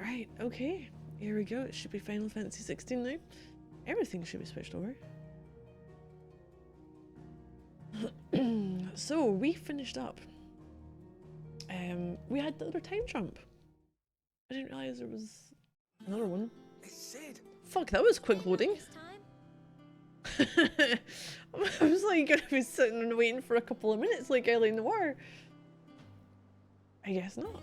Right, okay. Here we go. It should be Final Fantasy 16 now. Everything should be switched over. So we finished up. We had the other time jump. I didn't realize there was another one. It's Sid. Fuck, that was quick loading. I was like gonna be sitting and waiting for a couple of minutes like early in the war. I guess not.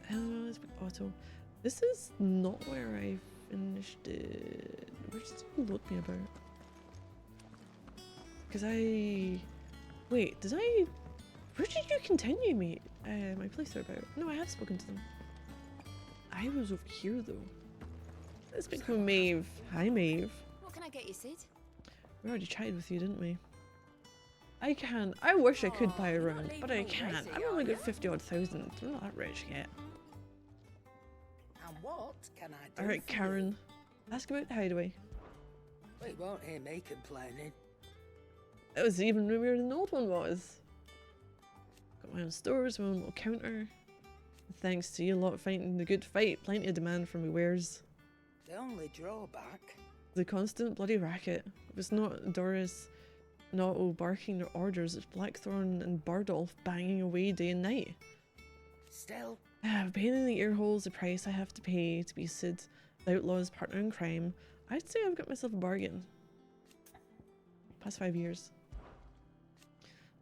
Let's be auto. This is not where I finished it. Where does it load me about? Because wait, did I? Where did you continue me? My playthrough about? No, I have spoken to them. I was over here though. Let's speak with Maeve. Hi, Maeve. What can I get you, Sid? We already chatted with you, didn't we? I can. I wish I could buy a round, but I can't. I've only got 50-odd thousand. I'm not that rich yet. And what can I do? Alright, Karen. Ask about the hideaway. We won't hear me complaining. It was even roomier than the old one was. Got my own stores, my own little counter. Thanks to you lot fighting the good fight, plenty of demand for me wares. The only drawback. The constant bloody racket. If it's not Doris, not barking their orders, it's Blackthorn and Bardolph banging away day and night. Still, A pain in the ear hole's the price I have to pay to be Sid, the outlaw's partner in crime. I'd say I've got myself a bargain. Past 5 years.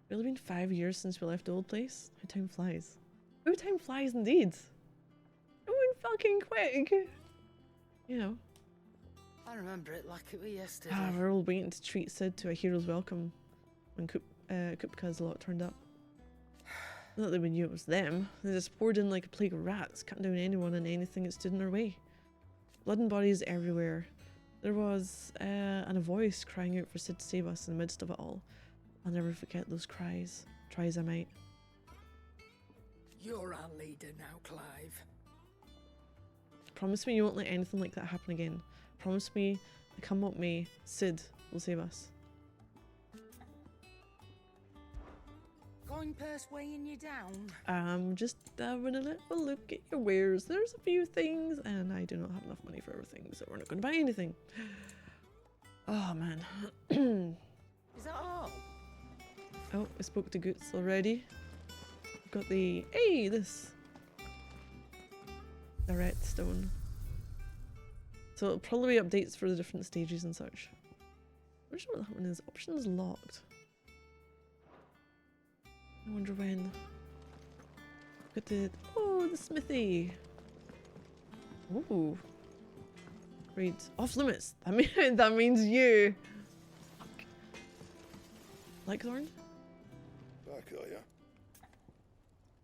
Really been 5 years since we left the old place? How time flies. How time flies indeed. It went fucking quick. You know. I remember it like it was yesterday. We're all waiting to treat Sid to a hero's welcome when Kupka's lot turned up. Not that we knew it was them. They just poured in like a plague of rats, cutting down anyone and anything that stood in their way. Blood and bodies everywhere. There was and a voice crying out for Sid to save us in the midst of it all. I'll never forget those cries. Try as I might. You're our leader now, Clive. Promise me you won't let anything like that happen again. Promise me, come what may, Sid will save us. Going purse weighing you down? Just having a little look at your wares. There's a few things, and I do not have enough money for everything, so we're not going to buy anything. Oh, man. Is that all? Oh, I spoke to Goots already. Got the... Hey, this! The redstone. So it'll probably be updates for the different stages and such. I'm not sure what that one is. Options locked. I wonder when. Got the... Oh, the smithy! Ooh. Read. Off limits! That means you! Fuck. Blackthorn? Back, are ya?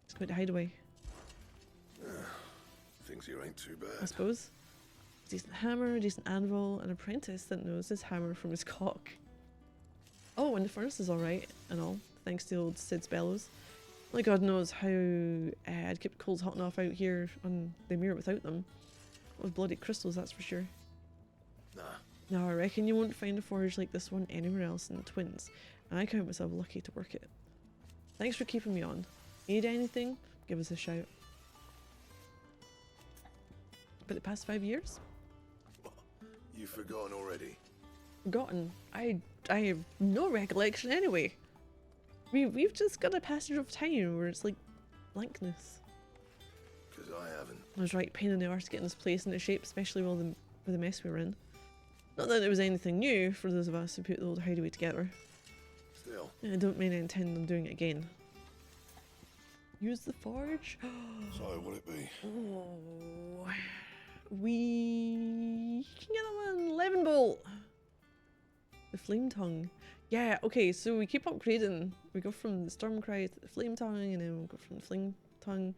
Just go to hideaway. Things here ain't too I bad. suppose. Decent hammer, decent anvil, an apprentice that knows his hammer from his cock. Oh, and the furnace is alright and all, thanks to old Sid's bellows. Only God knows how I'd keep coals hot enough out here on the mirror without them. Those bloody crystals, that's for sure. Nah, Now I reckon you won't find a forge like this one anywhere else in the Twins, and I count myself lucky to work it. Thanks for keeping me on. Need anything? Give us a shout. But the past 5 years? you've forgotten already. Forgotten. I have no recollection anyway. We've just got a passage of time where it's like blankness. 'Cause I haven't. I was right, pain in the arse getting this place into shape, especially with the mess we were in. Not that it was anything new for those of us who put the old hideaway together. Still, I don't mean I intend on doing it again. Use the forge? so what'll it be? Oh, we can get that one. 11 bolt. The flame tongue. Yeah, okay, so we keep upgrading. We go from the storm cry to the flame tongue, and then we'll go from the flame tongue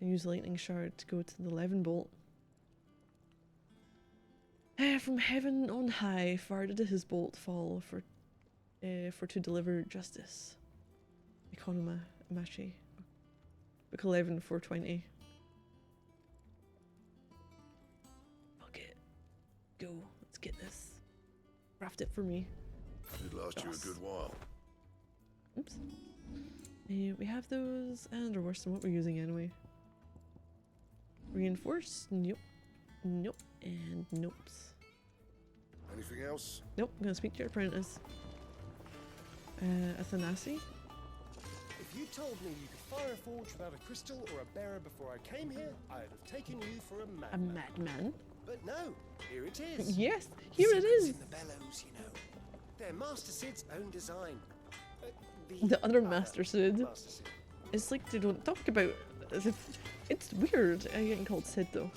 and use the lightning shard to go to the 11 bolt. From heaven on high, far did his bolt fall for to deliver justice. Economa Machi. Book 11, 420. Fuck it. Go. Let's get this. Craft it for me. Should last you a Yes. good while. Oops. We have those, and they're worse than what we're using anyway. Reinforce? Nope. Nope. And nopes. Anything else? Nope, I'm gonna speak to your apprentice. Athanasi? If you told me you could fire a forge without a crystal or a bearer before I came here, I'd have taken you for a A madman. madman? But no, here it is. Yes, here it Secrets is! in the bellows, you know. They're Master Sid's own design. The other Master Sid. Master Sid. It's like they don't talk about it, as if it's weird. I'm getting called Sid though.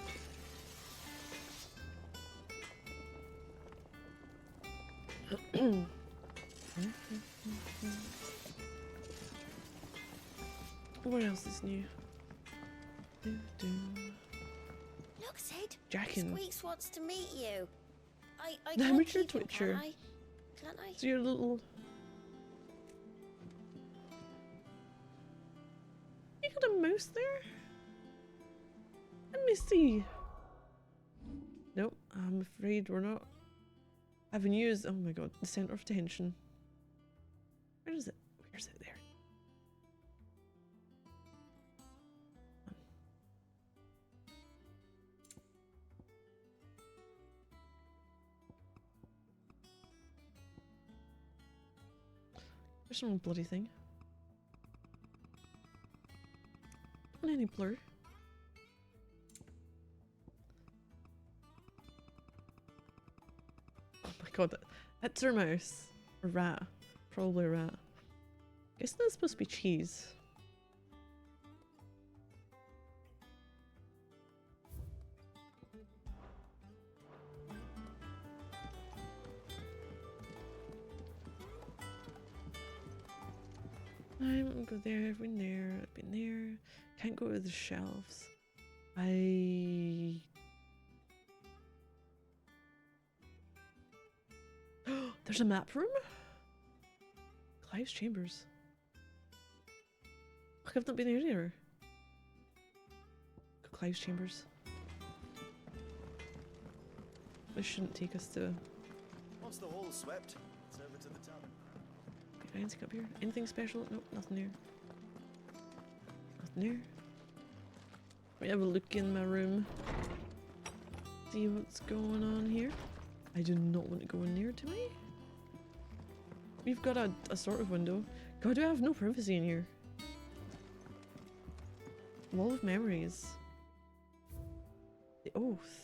What else is new? Look, Sid. Jackin. Squeaks wants to meet you. I The can't amateur keep him, twitcher. can I? Can't I? So your little... You got a mouse there? Let me see. Nope, I'm afraid we're not. Having used, oh my god, the center of tension. Where is it? Where's it there? There's some bloody thing. Don't any blur. Oh my god, that's her mouse. A rat. Probably a rat. Guess that's supposed to be cheese. I won't go there, I've been there, I've been there. Can't go to the shelves. There's a map room? Clive's chambers. Look, I've not been here either. Go Clive's chambers. This shouldn't take us to... Once the hall's swept, it's over to the tub. Anything up here? Anything special? Nope, nothing there. Nothing there. Let me have a look in my room. See what's going on here. I do not want to go in there, do I? We've got a sort of window. God, do I have no privacy in here? Wall of memories. The oath.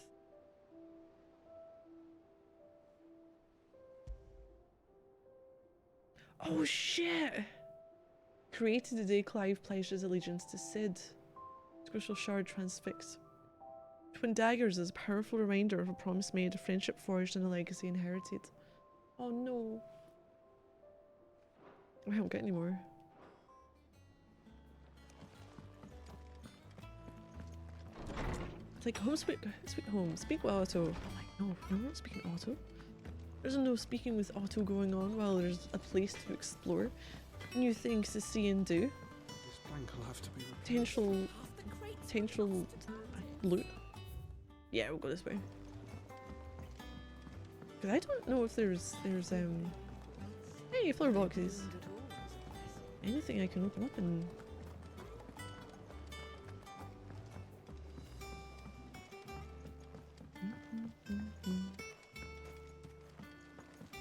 Oh shit! Created the day Clive pledged his allegiance to Sid. Crucial shard transfixed. Twin daggers is a powerful reminder of a promise made, a friendship forged, and a legacy inherited. Oh no. I haven't got any more. It's like home speak home. Speak with Otto. I'm like, no, we're not speaking Otto. There's no speaking with Otto going on while there's a place to explore. New things to see and do. This plank will have to be Potential loot. Yeah, we'll go this way. Cause I don't know if there's hey, floor boxes. Anything I can open up and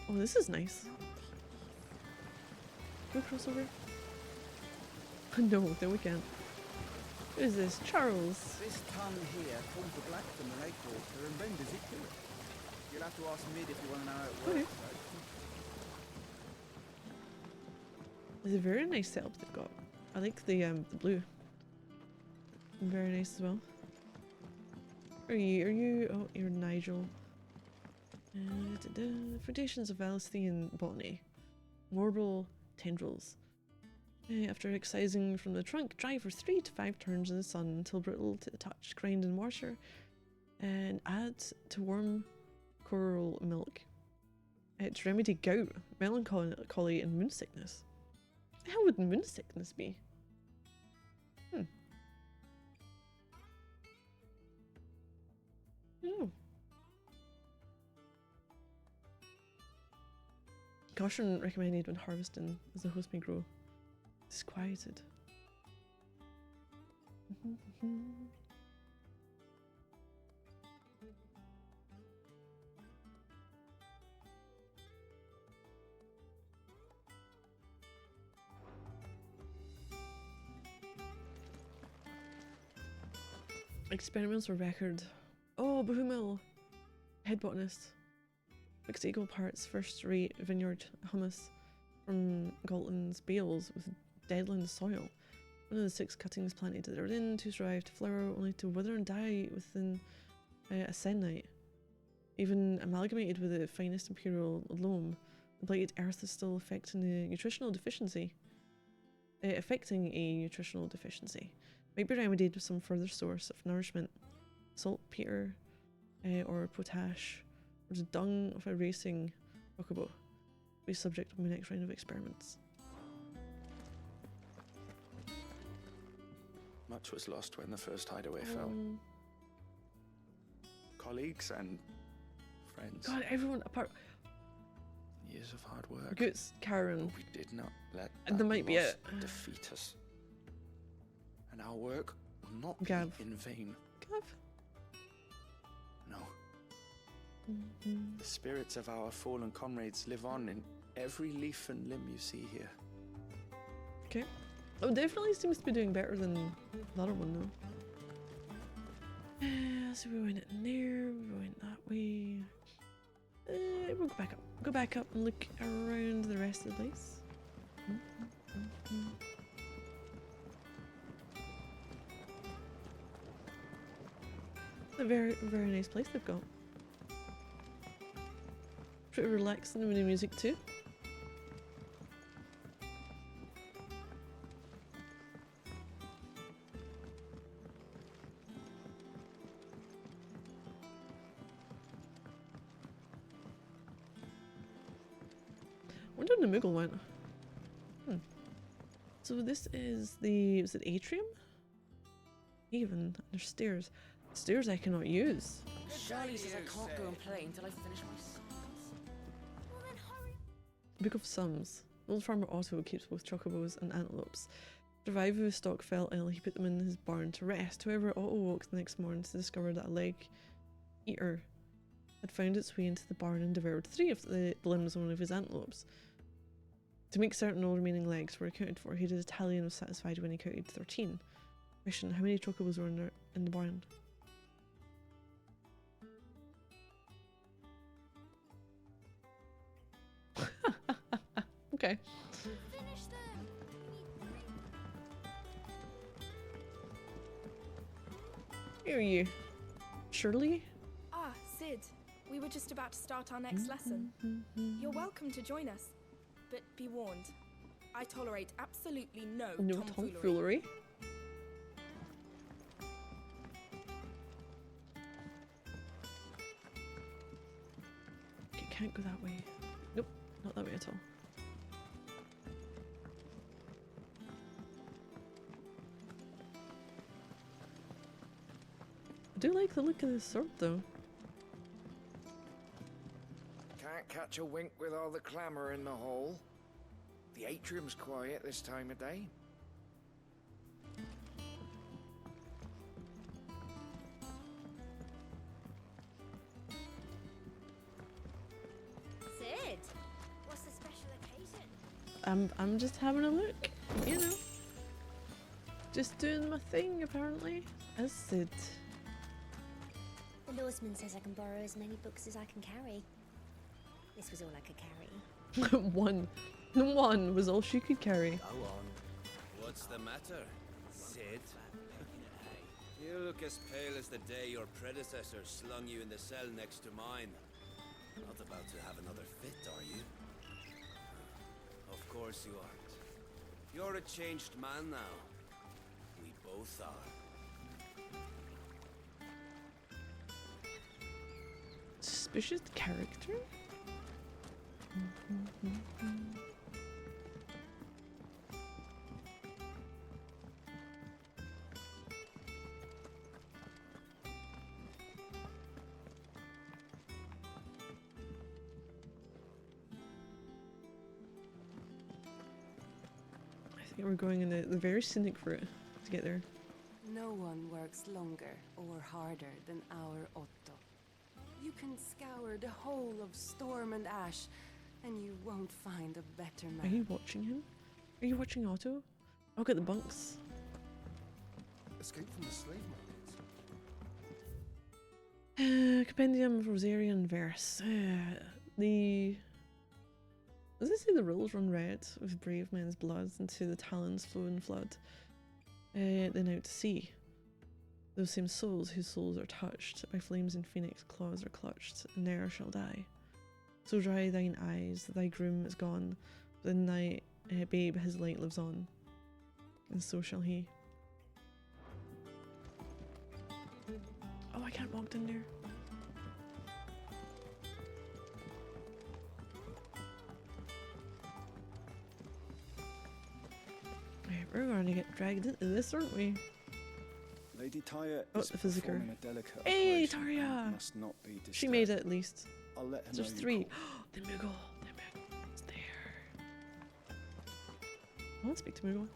oh, this is nice. Can we crossover? No, we can't. Who is this? Charles. This tongue here forms the black from the lake water and renders it pure. You'll have to ask Mid if you want to know how it works. Okay. It's a very nice setup they've got. I like the blue. Very nice as well. Are you? Oh, you're Nigel. Foundations of Alisthian botany. Marble tendrils. After excising from the trunk, dry for 3 to 5 turns in the sun until brittle to the touch. Grind in water and add to warm coral milk. To remedy gout, melancholy, and moon sickness. How would moon sickness be? I don't know. Caution recommended when harvesting as the host may grow. disquieted. Experiments were record. Oh, Bohumil, head botanist. Mixed equal parts first rate vineyard hummus from Galton's bales with deadland soil. One of the 6 cuttings planted therein to survive to flower, only to wither and die within a se'nnight. Even amalgamated with the finest imperial loam, the blighted earth is still affecting a nutritional deficiency. Might be remedied with some further source of nourishment, saltpeter, or potash, or the dung of a racing chocobo. Be subject of my next round of experiments. Much was lost when the first hideaway fell. Colleagues and friends. God, everyone apart. Years of hard work. Goots, Karen. But we did not let And that there might be loss a defeat us. And our work will not Gav. be in vain. Gav. No. The spirits of our fallen comrades live on in every leaf and limb you see here. Okay. Oh, definitely seems to be doing better than the other one, though. So we went in there, we went that way. We'll go back up. Go back up and look around the rest of the place. A very, very nice place they've got. Pretty relaxing with the music too. I wonder where the Moogle went. So this is the, was it atrium? Even, there's stairs. Stairs I cannot use. Shirley says I can't go and play until I finish my sums. Well then hurry. Book of Sums. Old farmer Otto keeps both chocobos and antelopes. The survivor whose stock fell ill, he put them in his barn to rest. However, Otto woke the next morning to discover that a leg eater had found its way into the barn and devoured 3 of the limbs of one of his antelopes. To make certain all remaining legs were accounted for, he did a tally and was satisfied when he counted 13. Question, how many chocobos were in the barn? Okay. Finish them. Who are you? Shirley? Ah, Sid. We were just about to start our next lesson. You're welcome to join us, but be warned. I tolerate absolutely no tomfoolery. Tomfoolery. Okay, can't go that way. Nope, not that way at all. I do like the look of this sword though. Can't catch a wink with all the clamour in the hall. The atrium's quiet this time of day. Sid, what's the special occasion? I'm just having a look, you know. Just doing my thing apparently. As Sid. The Lawsman says I can borrow as many books as I can carry. This was all I could carry. One was all she could carry. Go on. What's the matter, Sid? You look as pale as the day your predecessor slung you in the cell next to mine. Not about to have another fit, are you? Of course you aren't. You're a changed man now. We both are. Suspicious character? I think we're going in the very scenic route to get there. No one works longer or harder than our Otto. You can scour the whole of Storm and Ash, and you won't find a better man. Are you watching him? Are you watching Otto? I'll get the bunks. Escape from the slave market. Compendium of Rosarian verse. Does it say the rules run red with brave men's bloods into the talons flow in flood? Then out to sea. Those same souls whose souls are touched by flames and phoenix claws are clutched, and ne'er shall die. So dry thine eyes, thy groom is gone, but in thy babe his light lives on, and so shall he. Oh, I can't walk down there. Right, we're going to get dragged into this, aren't we? Lady Tyre Oh, is the physiker. performing a delicate Hey, operation and Taria! must not be disturbed. She made it at least. I'll let her There's know you 3. called. The Moogle. It's there. I want to speak to Moogle.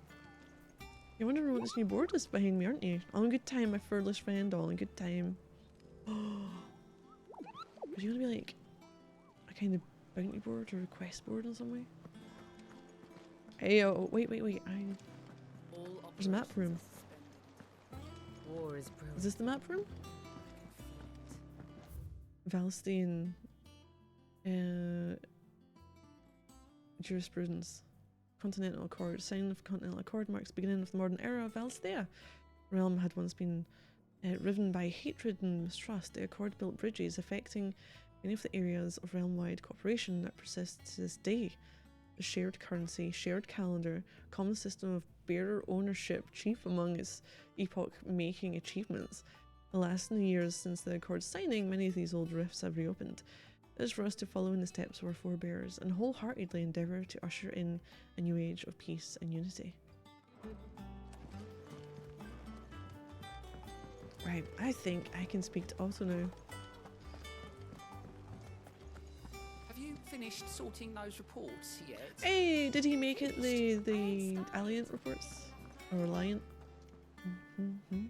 You're wondering what this new board is behind me, aren't you? All in good time, my furless friend, all in good time. Oh. Would you want to be like a kind of bounty board or request board in some way? Hey, oh, wait. There's a map room. War is Is this the map room? Valstein jurisprudence. Continental Accord. Sign of Continental Accord marks the beginning of the modern era of Valstea. Realm had once been riven by hatred and mistrust. The Accord built bridges affecting many of the areas of realm-wide cooperation that persist to this day. A shared currency, shared calendar, common system of bearer ownership, chief among its epoch-making achievements. Alas, in the years since the Accord signing, many of these old rifts have reopened. It is for us to follow in the steps of our forebears and wholeheartedly endeavour to usher in a new age of peace and unity. Right, I think I can speak to Otto now. Have you finished sorting those reports yet? Hey, did he make it the Alliant reports? Or Reliant?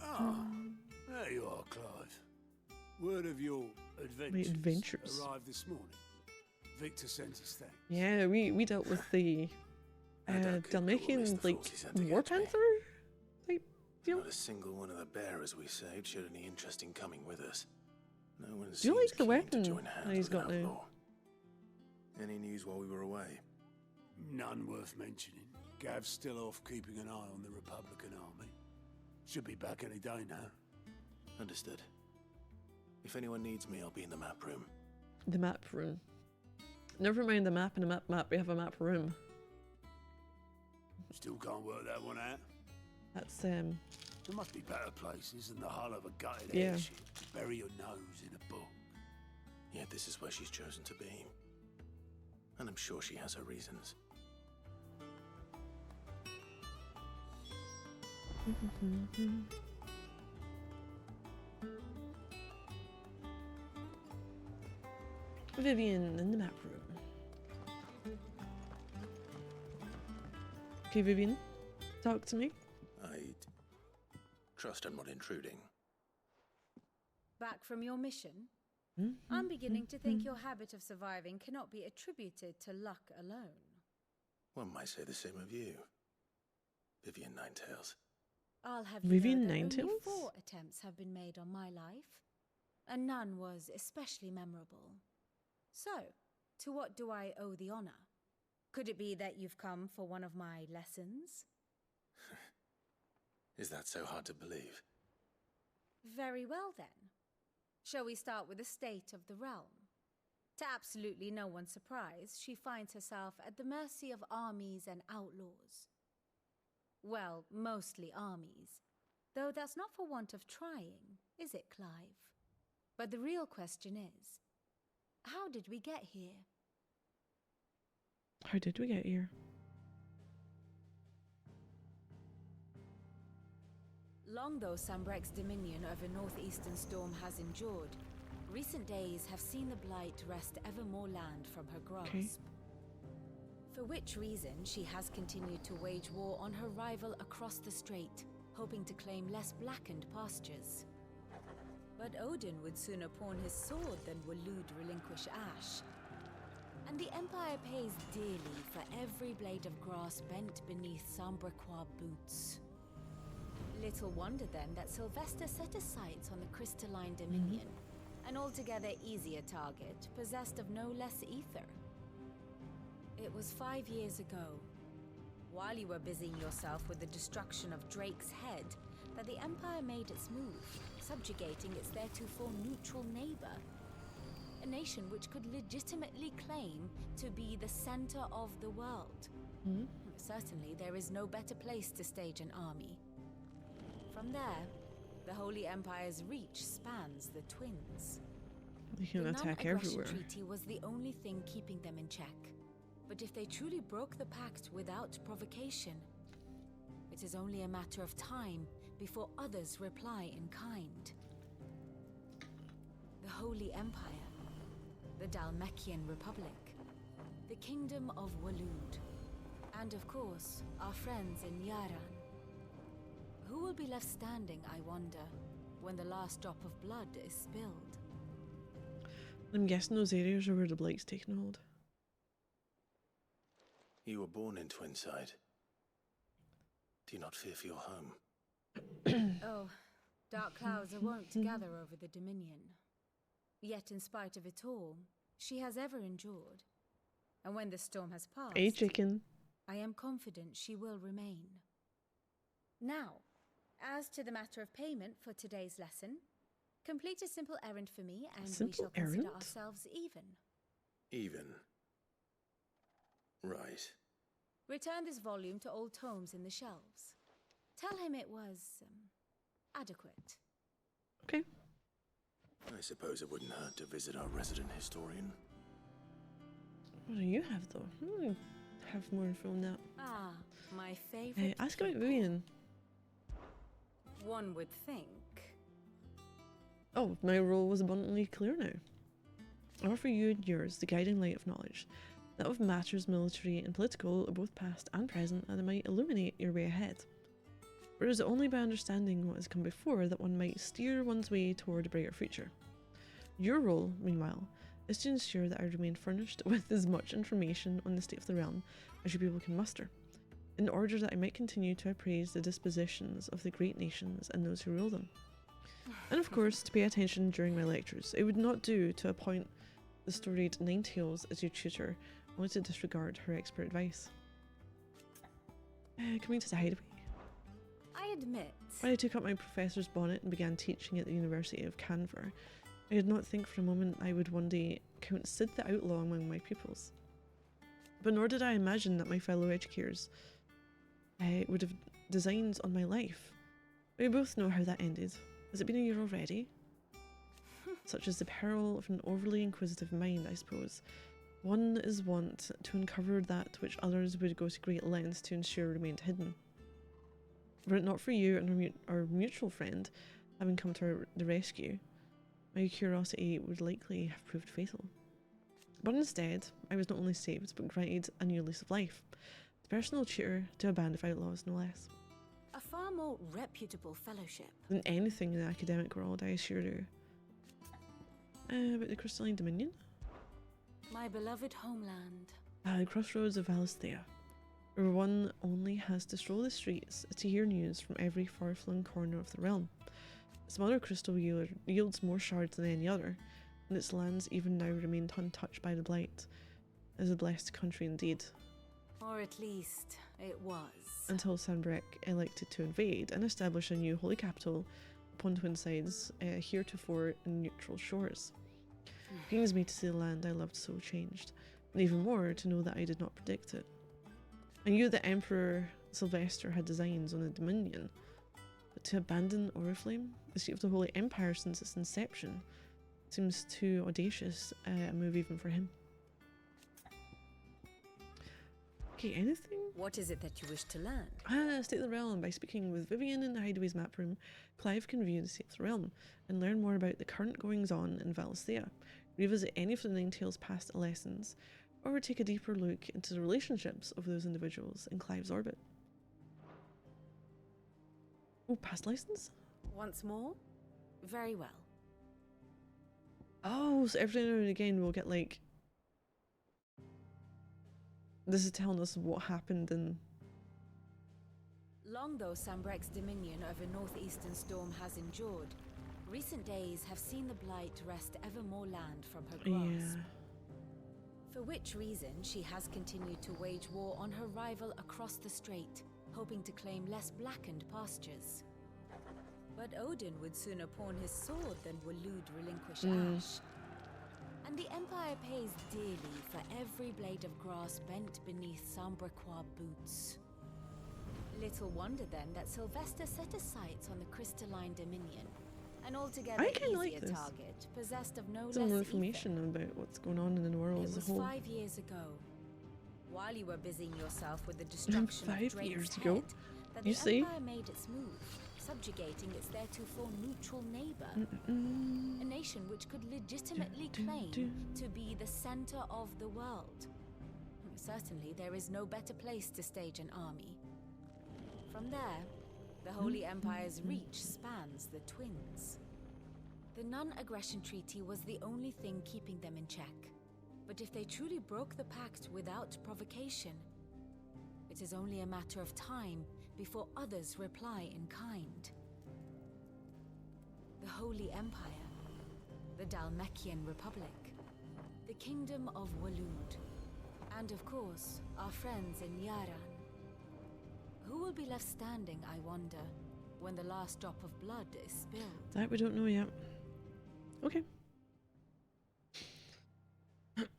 Ah, there you are, Clive. Word of your adventures arrived this morning. Victor sent his thanks. Yeah, we dealt with the Dalmatian, like, War Panther type deal. Not a single one of the bearers we saved showed any interest in coming with us. No one Do you like seems the keen weapon to join that hands he's with got an now? outlaw. Any news while we were away? None worth mentioning. Gav's still off keeping an eye on the Republican army. Should be back any day now. Understood. If anyone needs me, I'll be in the map room. The map room. Never mind the map and a map. We have a map room. Still can't work that one out. That's There must be better places than the hull of a gutted Yeah. airship to bury your nose in a book. Yet this is where she's chosen to be. And I'm sure she has her reasons. Vivian in the map room. Okay, Vivian, talk to me. I'd trust I'm not intruding. Back from your mission? I'm beginning to think your habit of surviving cannot be attributed to luck alone. One might say the same of you, Vivian Ninetails. I'll have you Vivian know that only Ninetails? 4 attempts have been made on my life, and none was especially memorable. So, to what do I owe the honor? Could it be that you've come for one of my lessons? Is that so hard to believe? Very well then. Shall we start with the state of the realm? To absolutely no one's surprise, she finds herself at the mercy of armies and outlaws. Well, mostly armies. Though that's not for want of trying, is it, Clive? But the real question is, how did we get here? How did we get here? Long though Sambrek's dominion over northeastern Storm has endured, recent days have seen the Blight wrest ever more land from her grasp. Okay. For which reason she has continued to wage war on her rival across the strait, hoping to claim less blackened pastures. But Odin would sooner pawn his sword than Waloed relinquish Ash. And the Empire pays dearly for every blade of grass bent beneath Sambraquois boots. Little wonder then that Sylvester set his sights on the crystalline Dominion, an altogether easier target, possessed of no less ether. It was 5 years ago, while you were busying yourself with the destruction of Drake's head, that the Empire made its move, subjugating its theretofore neutral neighbor. A nation which could legitimately claim to be the center of the world. Certainly, there is no better place to stage an army. From there, the Holy Empire's reach spans the Twins. They can attack everywhere. The non-aggression treaty was the only thing keeping them in check. But if they truly broke the pact without provocation, it is only a matter of time before others reply in kind. The Holy Empire, the Dalmekian Republic, the Kingdom of Waloed, and of course, our friends in Yaran. Who will be left standing, I wonder, when the last drop of blood is spilled? I'm guessing those areas are where the Blight's taken hold. You were born in Twinside. Do you not fear for your home? Oh, dark clouds are wont to gather over the Dominion. Yet in spite of it all, she has ever endured. And when the storm has passed, Hey, chicken. I am confident she will remain. Now, as to the matter of payment for today's lesson, complete a simple errand for me and we shall consider ourselves even. Even? Right. Return this volume to old tomes in the shelves. Tell him it was adequate. Okay. I suppose it wouldn't hurt to visit our resident historian. What do you have though? I don't have more info on that. Ah, my favorite. Ask about Vivian. One would think. Oh, my role was abundantly clear now. I offer you and yours the guiding light of knowledge, that of matters military and political, both past and present, that it might illuminate your way ahead. For it is only by understanding what has come before that one might steer one's way toward a brighter future. Your role, meanwhile, is to ensure that I remain furnished with as much information on the state of the realm as you people can muster, in order that I might continue to appraise the dispositions of the great nations and those who rule them. And of course, to pay attention during my lectures. It would not do to appoint the storied Ninetales as your tutor, only to disregard her expert advice. Coming to the hideaway. I admit. When I took up my professor's bonnet and began teaching at the University of Canver, I did not think for a moment I would one day count Sid the Outlaw among my pupils. But nor did I imagine that my fellow educators would have designs on my life. We both know how that ended. Has it been a year already? Such is the peril of an overly inquisitive mind, I suppose. One is wont to uncover that which others would go to great lengths to ensure remained hidden. Were it not for you and our mutual friend having come to the rescue, my curiosity would likely have proved fatal. But instead, I was not only saved, but granted a new lease of life. The personal tutor to a band of outlaws, no less. A far more reputable fellowship Than anything in the academic world, I assure you. About the Crystalline Dominion? My beloved homeland. The crossroads of Valisthea, where one only has to stroll the streets to hear news from every far-flung corner of the realm. Its mother crystal yields more shards than any other, and its lands even now remain untouched by the blight. It is a blessed country indeed. Or at least, it was. Until Sanbrek elected to invade and establish a new holy capital upon Twinside's heretofore neutral shores. It pains me to see the land I loved so changed, and even more to know that I did not predict it. I knew that Emperor Sylvester had designs on the Dominion, but to abandon Oriflame, the seat of the Holy Empire since its inception, seems too audacious a move even for him. Okay, anything? What is it that you wish to learn? State of the realm. By speaking with Vivian in the Hideaway's map room, Clive can view the state of the realm and learn more about the current goings-on in Valisthea, revisit any of the Ninetales' past lessons, or take a deeper look into the relationships of those individuals in Clive's orbit. Oh, past license? Once more? Very well. Oh, so every now and again we'll get like... This is telling us what happened in... Long though Sambrek's dominion over northeastern storm has endured, recent days have seen the blight wrest ever more land from her grasp. Yeah. For which reason she has continued to wage war on her rival across the strait, hoping to claim less blackened pastures. But Odin would sooner pawn his sword than Waloed relinquish Ash. And the Empire pays dearly for every blade of grass bent beneath Sambrequois boots. Little wonder then that Sylvester set his sights on the crystalline dominion, an altogether easier like target, possessed of no some less more information about what's going on in the world as a whole. It was 5 years ago, while you were busying yourself with the destruction of 5 Drake's years head, ago? that You the see? Empire made its move, subjugating its theretofore neutral neighbor, a nation which could legitimately claim to be the center of the world. Certainly, there is no better place to stage an army. From there, the Holy Empire's reach spans the Twins. The non-aggression treaty was the only thing keeping them in check. But if they truly broke the pact without provocation, it is only a matter of time before others reply in kind. The Holy Empire, the Dalmekian Republic, the Kingdom of Waloed, and of course, our friends in Yaran. Who will be left standing, I wonder, when the last drop of blood is spilled? That we don't know yet. Okay.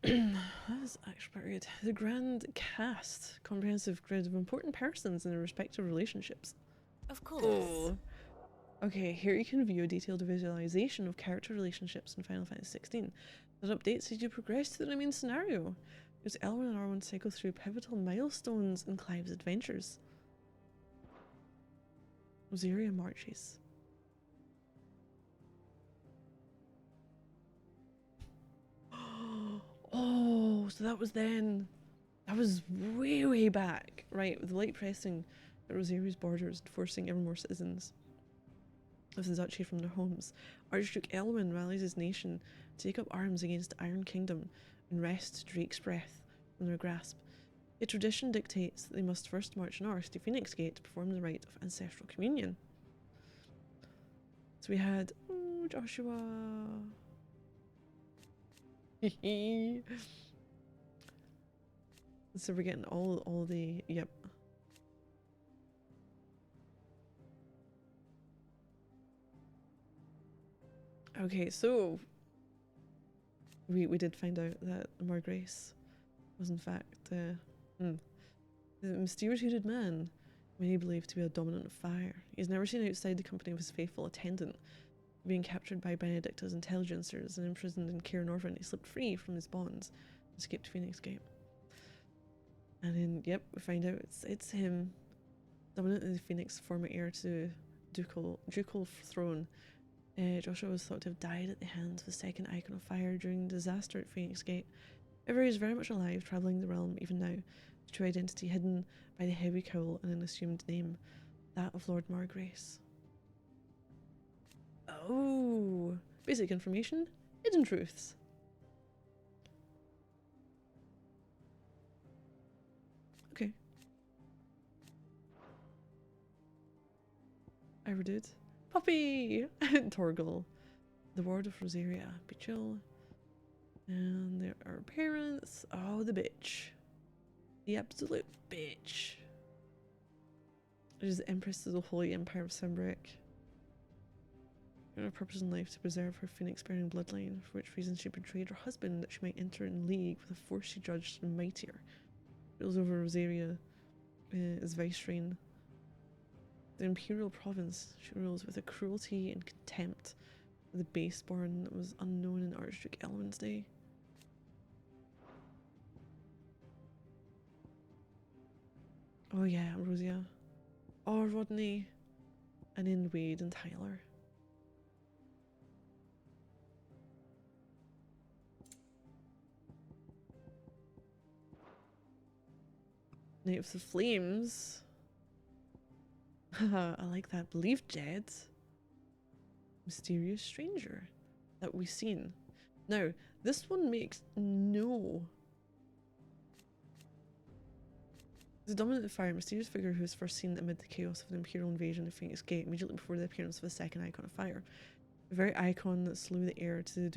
That is actually pretty good. The Grand Cast. Comprehensive grid of important persons in their respective relationships. Of course. Oh. Okay, here you can view a detailed visualization of character relationships in Final Fantasy XVI that updates as you progress through the main scenario. As Elwyn and Arwen cycle through pivotal milestones in Clive's adventures. Rosaria marches. Oh, so that was then. That was way, way back. Right, with the light pressing at Rosaria's borders and forcing ever more citizens of the duchy from their homes. Archduke Elwyn rallies his nation to take up arms against the Iron Kingdom and wrest Drake's breath from their grasp. Yet tradition dictates that they must first march north to Phoenix Gate to perform the rite of ancestral communion. So we had Joshua. So we're getting all the yep. Okay, so we did find out that Margrace was in fact the mysterious hooded man many believe to be a dominant of fire. He's never seen outside the company of his faithful attendant. Being captured by Benedicta's intelligencers and imprisoned in Cair Northern, he slipped free from his bonds and escaped Phoenix Gate. And then, yep, we find out it's him, dominant of the Phoenix, former heir to ducal throne. Joshua was thought to have died at the hands of the second icon of fire during the disaster at Phoenix Gate. However, he is very much alive, travelling the realm even now, his true identity hidden by the heavy cowl and an assumed name, that of Lord Margrace. Oh, basic information, hidden truths. Okay. I did. Poppy! Torgal. The ward of Rosaria. Bichil. And there are parents. Oh, the bitch. The absolute bitch. It is the Empress of the Holy Empire of Sambrek. Her purpose in life to preserve her phoenix-bearing bloodline, for which reason she betrayed her husband that she might enter in league with a force she judged mightier. Rules over Rosaria as vicereine. The imperial province she rules with a cruelty and contempt for the baseborn that was unknown in Archduke Elwyn's day. Oh yeah, Rosia. Oh, Rodney. And then Wade and Tyler. Knight of the Flames. Haha, I like that. Believed dead. Mysterious stranger that we've seen. Now, this one makes no. The dominant fire, mysterious figure who was first seen amid the chaos of the Imperial invasion of Phoenix Gate, immediately before the appearance of the second icon of fire. The very icon that slew the heir to the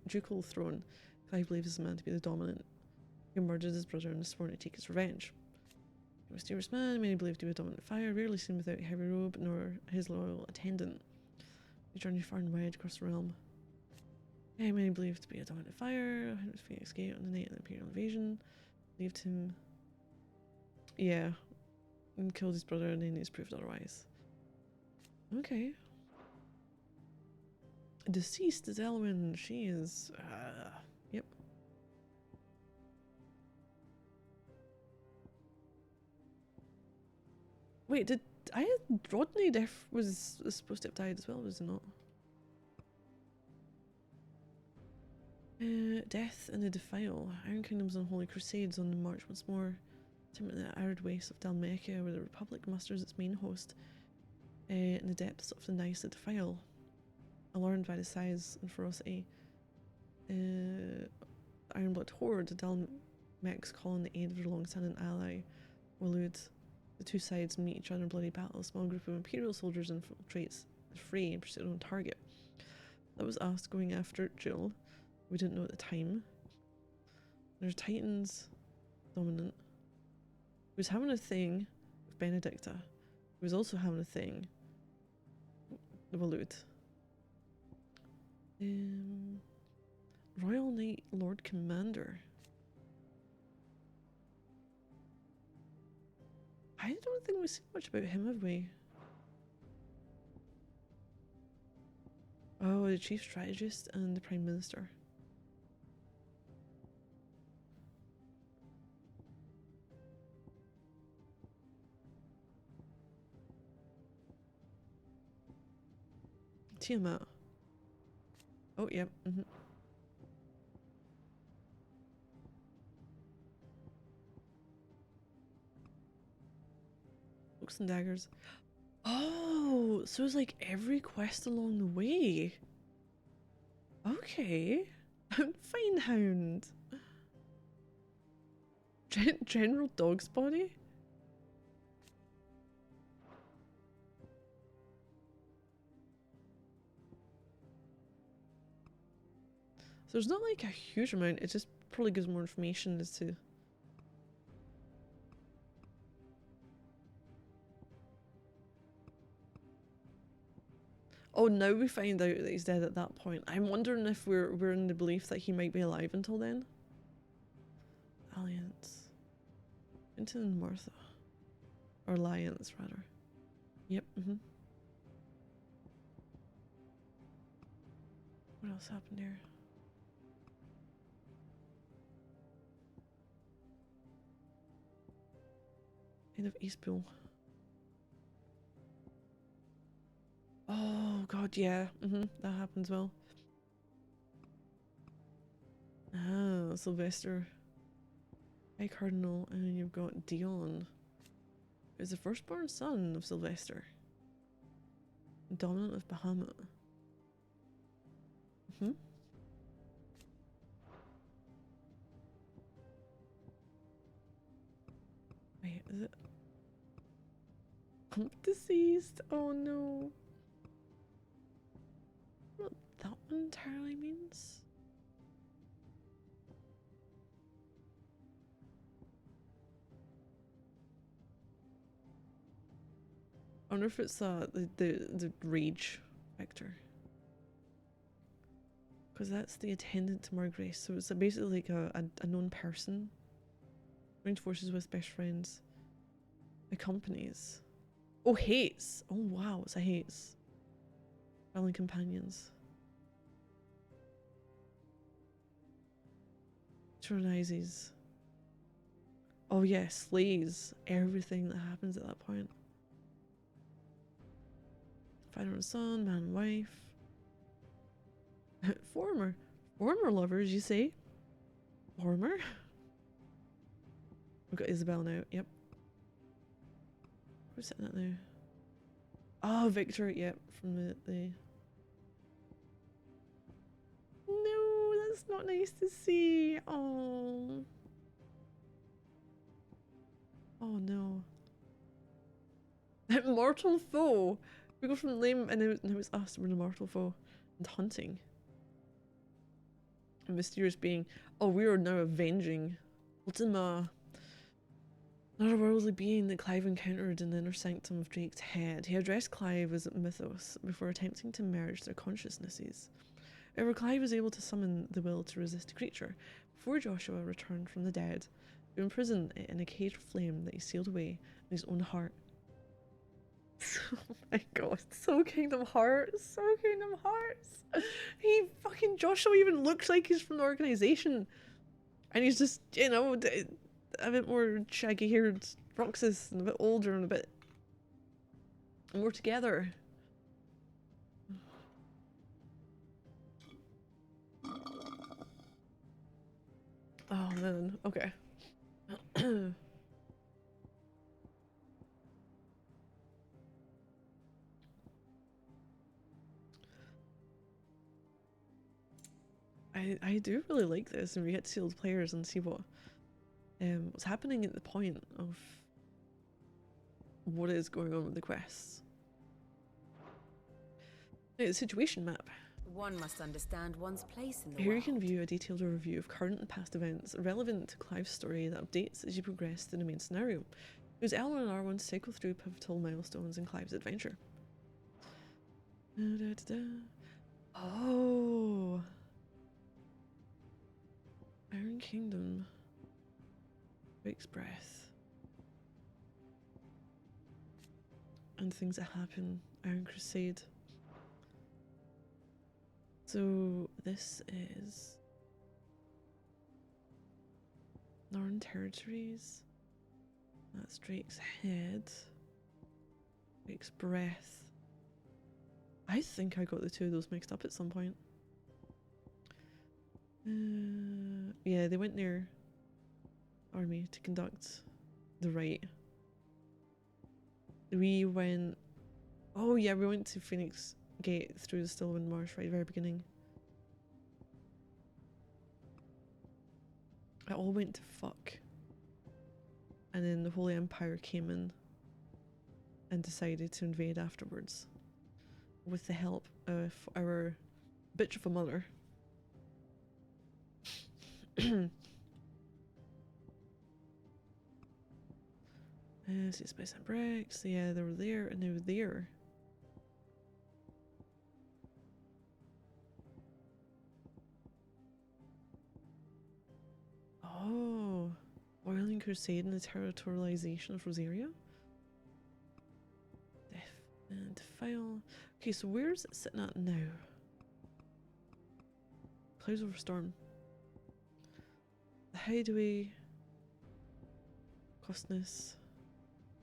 ducal throne. I believe is meant to be the dominant who murdered his brother and is sworn to take his revenge. A mysterious man, many believed to be a dominant fire, rarely seen without heavy robe nor his loyal attendant. He journeyed far and wide across the realm. Many believed to be a dominant fire, who was Phoenix Gate on the night of the Imperial invasion. Believed him, yeah, and killed his brother, and then he's proved otherwise. Okay. Deceased is Elwyn. She is, yep. Wait, did Rodney was supposed to have died as well, was he not? Death in the Defile. Iron Kingdom's on holy crusades on the march once more. In the arid wastes of Dalmekia, where the Republic musters its main host. In the depths of the Nice Defile. Alarmed by the size and ferocity. Ironblood Horde, the Dalmecs call in the aid of their long-standing ally, Waloed. The two sides meet each other in bloody battle. A small group of Imperial soldiers infiltrates the fray and pursue their own target. That was us going after Jill. We didn't know at the time. There's Titans, dominant. Who was having a thing with Benedicta. Who was also having a thing with Waloed. Royal Knight Lord Commander. I don't think we've seen much about him, have we? Oh, the Chief Strategist and the Prime Minister. Tiamat. Oh, yep. Yeah, Books and daggers. Oh, so it's like every quest along the way. Okay. Fine Hound. General Dog's Body? So there's not like a huge amount, it just probably gives more information as to... Oh, now we find out that he's dead at that point. I'm wondering if we're in the belief that he might be alive until then. Alliance. Quentin and Martha. Or Alliance, rather. Yep, What else happened here? End of Eastpool. Oh god, yeah. That happens well. Ah, Sylvester. High Cardinal, and you've got Dion. Who's the firstborn son of Sylvester. Dominant of Bahamut. Wait, is it? Deceased. Oh no. What that one entirely means? I wonder if it's the rage vector. Because that's the attendant to Margrace, so it's basically like a known person. Joined forces with best friends. Accompanies. Oh, hates! Oh wow, it's a hates. Traveling companions. Tyrannizes. Oh yeah, slays everything that happens at that point. Father and son, man and wife. Former lovers, you say? Former? We've got Isabel now, yep. Who's sitting at now? Oh, Victor, yep, from the... No, that's not nice to see. Oh. Oh no. Mortal foe. We go from lame and now it's us, we're the mortal foe. And hunting. A mysterious being. Oh, we are now avenging Ultima. Another worldly being that Clive encountered in the inner sanctum of Drake's head. He addressed Clive as Mythos before attempting to merge their consciousnesses. However, Clive was able to summon the will to resist the creature before Joshua returned from the dead, to imprison it in a cage of flame that he sealed away in his own heart. Oh my god, so Kingdom Hearts, so Kingdom Hearts. Joshua even looks like he's from the organization. And he's just, you know, a bit more shaggy haired Roxas and a bit older and a bit more together. Oh man, okay. I do really like this, and we get to see all the players and see what's happening at the point of what is going on with the quests. Now, the situation map. One must understand one's place in the Here world. you can view a detailed overview of current and past events relevant to Clive's story that updates as you progress through the main scenario. Use L1 and R1 to cycle through pivotal milestones in Clive's adventure. Oh, Iron Kingdom. Drake's breath. And things that happen. Iron Crusade. So this is Northern Territories. That's Drake's head. Drake's breath. I think I got the two of those mixed up at some point. Yeah, they went near army to conduct the rite. We went... Oh yeah, we went to Phoenix Gate through the Stillwind Marsh right at the very beginning. It all went to fuck. And then the Holy Empire came in and decided to invade afterwards. With the help of our bitch of a mother. See Spice and Bricks. Yeah, they were there and they were there. Oh, Oiling Crusade and the territorialization of Rosaria. Death and Defile. Okay, so where's it sitting at now? Clouds over Storm. The Hideaway. Costness.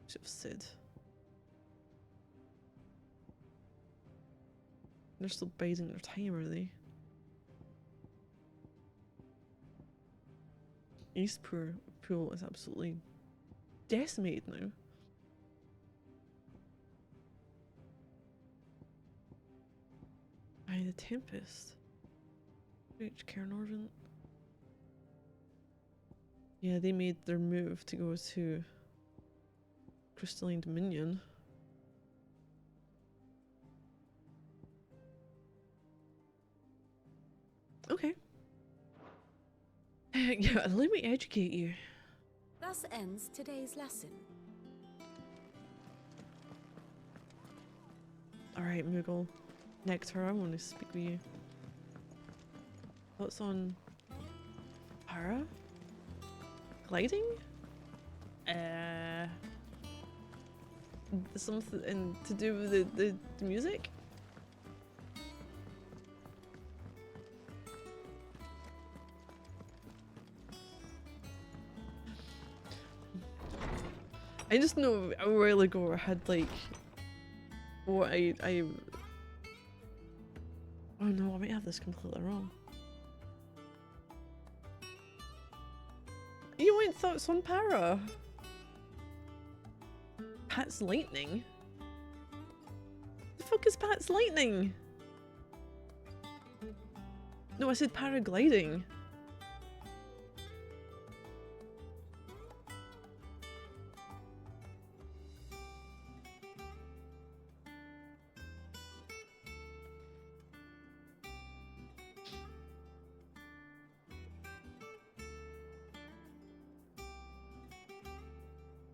Ship of Sid. They're still biding their time, are they? East Pool is absolutely decimated now. Aye, the Tempest. Reach Cairnorvin. Yeah, they made their move to go to Crystalline Dominion. Okay. Yeah, let me educate you. Thus ends today's lesson. Alright, Moogle. Nectar, I want to speak with you. Thoughts on Para? Gliding? Something to do with the music? I just know a while ago I had like what I oh no, I might have this completely wrong. You went thoughts on Para? Pat's lightning? The fuck is Pat's lightning? No, I said paragliding.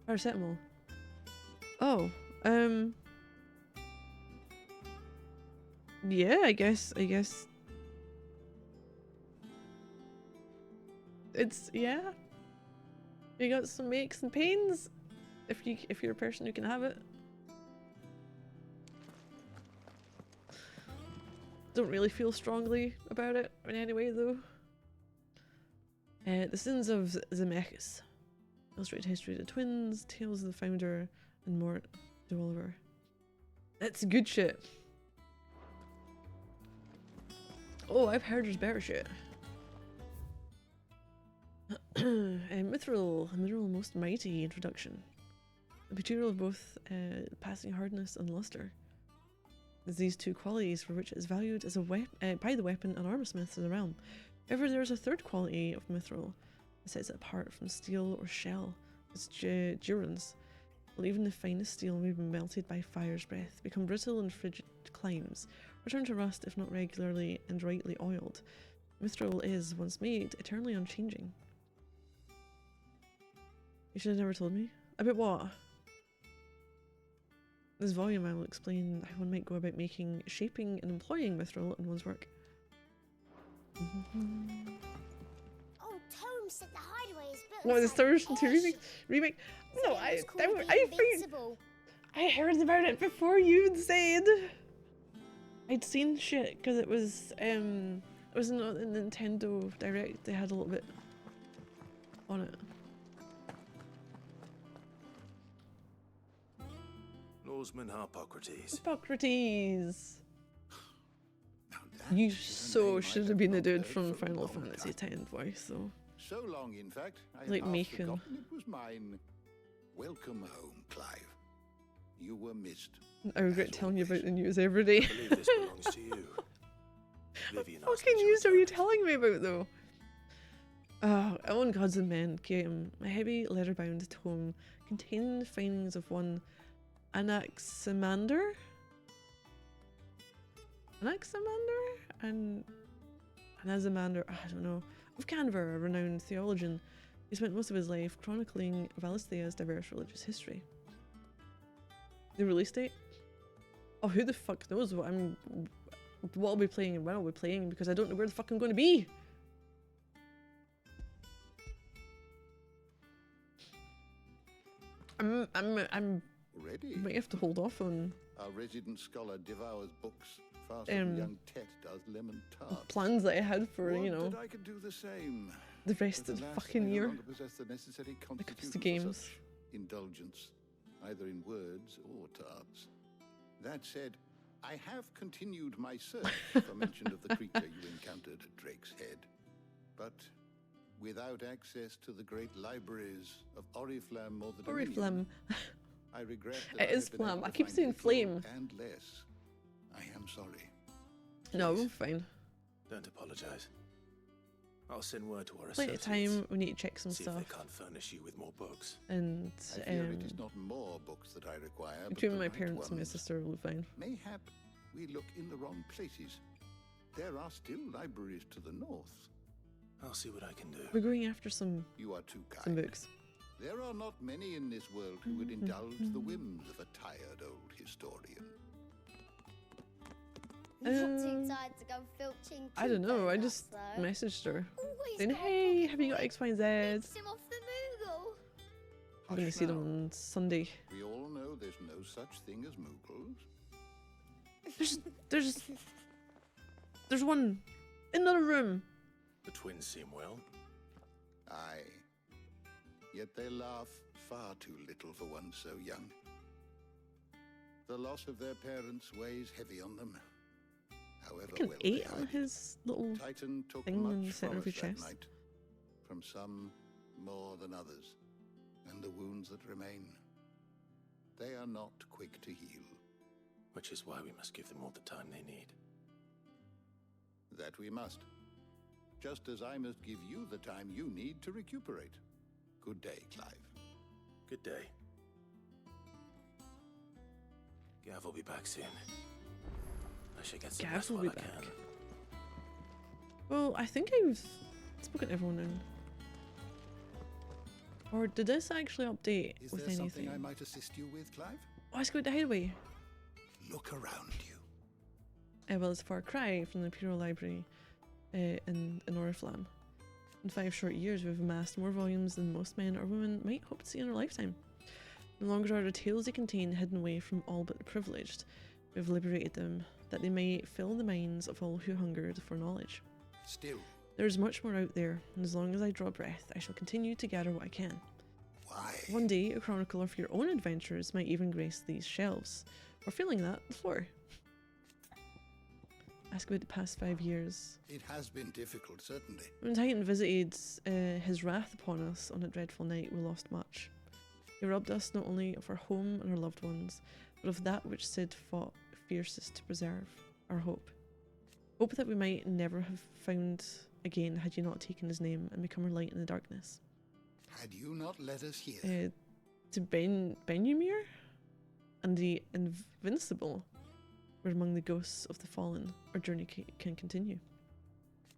Paracetamol. Oh, yeah, I guess it's, yeah, you got some aches and pains if you're a person who can have it. Don't really feel strongly about it in any way though. The Sins of Zemeckis. Illustrated history of the twins, tales of the founder, and Mort de Oliver. That's good shit. Oh, I've heard there's better shit. Mithril, a mineral most mighty introduction. A material of both passing hardness and luster. There's these two qualities for which it is valued as a by the weapon and armor smiths of the realm. However, there is a third quality of mithril that sets it apart from steel or shell. It's durance. Well, even the finest steel may be melted by fire's breath, become brittle in frigid climes, return to rust if not regularly and rightly oiled. Mithril is, once made, eternally unchanging. You should have never told me. About what? This volume I will explain how one might go about making, shaping and employing mithril in one's work. Oh, Tome said the hideaway is built. No, the Star Wars 2 remake. No, I heard about it before you'd said. I'd seen shit because it was not in Nintendo Direct. They had a little bit on it. Norseman Harpocrates. Hippocrates. You so should have been the dude from Final Fantasy X voice, though. So long, in fact, I Like had half Macon. forgotten it was mine. Welcome home, Clive. You were missed. I regret telling you about the news every day. I believe this belongs to you. Vivian What asked me fucking to news are return. you telling me about, though? On Gods and Men came a heavy leather-bound tome containing the findings of one Anaximander? And Anaximander, I don't know, of Canver, a renowned theologian. He spent most of his life chronicling Valistea's diverse religious history. The release date? Oh, who the fuck knows what I'll be playing and when I'll be playing, because I don't know where the fuck I'm going to be. I'm Ready? might have to hold off on Our resident scholar devours books faster than young Tet does lemon tarts. plans that I had for, Would you know, that I could do the same. the rest of the Alas, fucking I no year. longer possess the necessary When it comes to constitution for games. such indulgence, either in words or tarts. That said, I have continued my search for mention of the creature you encountered at Drake's Head, but without access to the great libraries of Oriflamme or the Dominion, Oriflamme. I regret that It I is have been Flam. able I to keep find saying little flame. and less. I am sorry. No, I'm fine. Don't apologize. I'll send word to our Plenty of associates. time. We need to check some See if stuff. they can't furnish you with more books. And I fear it is not more books that I require, but between the my right parents and my ones. sister will be fine. Mayhap we look in the wrong places. There are still libraries to the north. I'll see what I can do. We're going after some You are too kind. some books. There are not many in this world who would indulge the whims of a tired old historian. Not too tired to go filching. I don't know. I just though. messaged her Always saying, got a "Hey, pocket have you got full X, Y, and Z?" Gets him off the Moogle. I'm gonna Hush see them now. on Sunday. We all know there's no such thing as Moogles. There's one in another room. The twins seem well. Aye. Yet they laugh far too little for one so young. The loss of their parents weighs heavy on them. However Fucking well 8 they on hide it. his little Titan took thing in much the center from of your us that chest. night, from some more than others, and the wounds that remain. they are not quick to heal. Which is why we must give them all the time they need. That we must. Just as I must give you the time you need to recuperate. Good day, Clive. Good day. Gav will be back soon. I should get some rest while I can. Well, I think I've spoken to everyone in. Or did this actually update Is with there anything? something I might assist you with, Clive? Oh, I screwed the hideaway. Look around you. Well, it's a far cry from the Imperial Library in Oriflamme. In 5 short years, we've amassed more volumes than most men or women might hope to see in their lifetime. No longer are the tales they contain hidden away from all but the privileged. We've liberated them, that they may fill the minds of all who hungered for knowledge. Still, there is much more out there, and as long as I draw breath, I shall continue to gather what I can. Why? One day, a chronicle of your own adventures might even grace these shelves, or failing that, the floor. Ask about the past 5 years. It has been difficult, certainly. When Titan visited his wrath upon us on a dreadful night, we lost much. He robbed us not only of our home and our loved ones, but of that which Sid fought fiercest to preserve, our hope. Hope that we might never have found again had you not taken his name and become our light in the darkness. Had you not let us hear? To Benumir and the Invincible were among the ghosts of the fallen. Our journey can continue.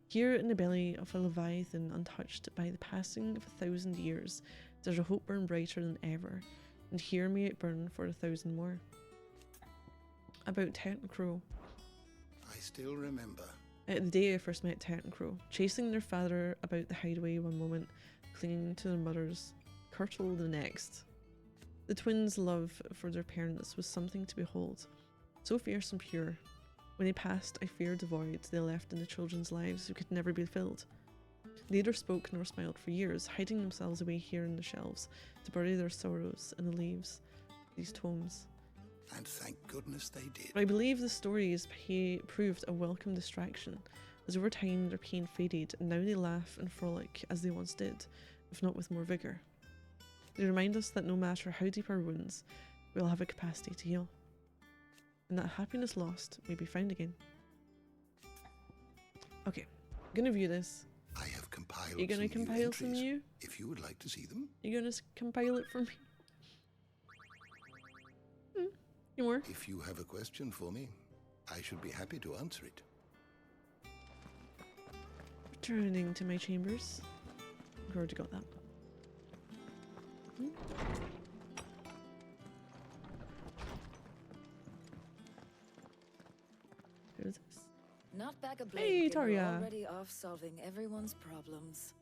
Here in the belly of a leviathan untouched by the passing of 1,000 years, does our hope burn brighter than ever, and here may it burn for 1,000 more. About Tartan Crow. I still remember. The day I first met Tartan Crow, chasing their father about the hideaway one moment, clinging to their mothers, Curtle the next. The twins' love for their parents was something to behold, so fierce and pure. When they passed, I feared the voids they left in the children's lives who could never be filled. Neither spoke nor smiled for years, hiding themselves away here in the shelves to bury their sorrows in the leaves of these tomes. And thank goodness they did. But I believe the stories proved a welcome distraction, as over time their pain faded, and now they laugh and frolic as they once did, if not with more vigour. They remind us that no matter how deep our wounds, we will have a capacity to heal, and that happiness lost may be found again. Okay, I'm gonna view this. I have compiled. You're gonna compile some new? If you would like to see them. You're gonna compile it for me? Any more? If you have a question for me, I should be happy to answer it. Returning to my chambers. I already got that. Who's this? Not back a blink. Hey, and you're Taria. already off solving everyone's problems.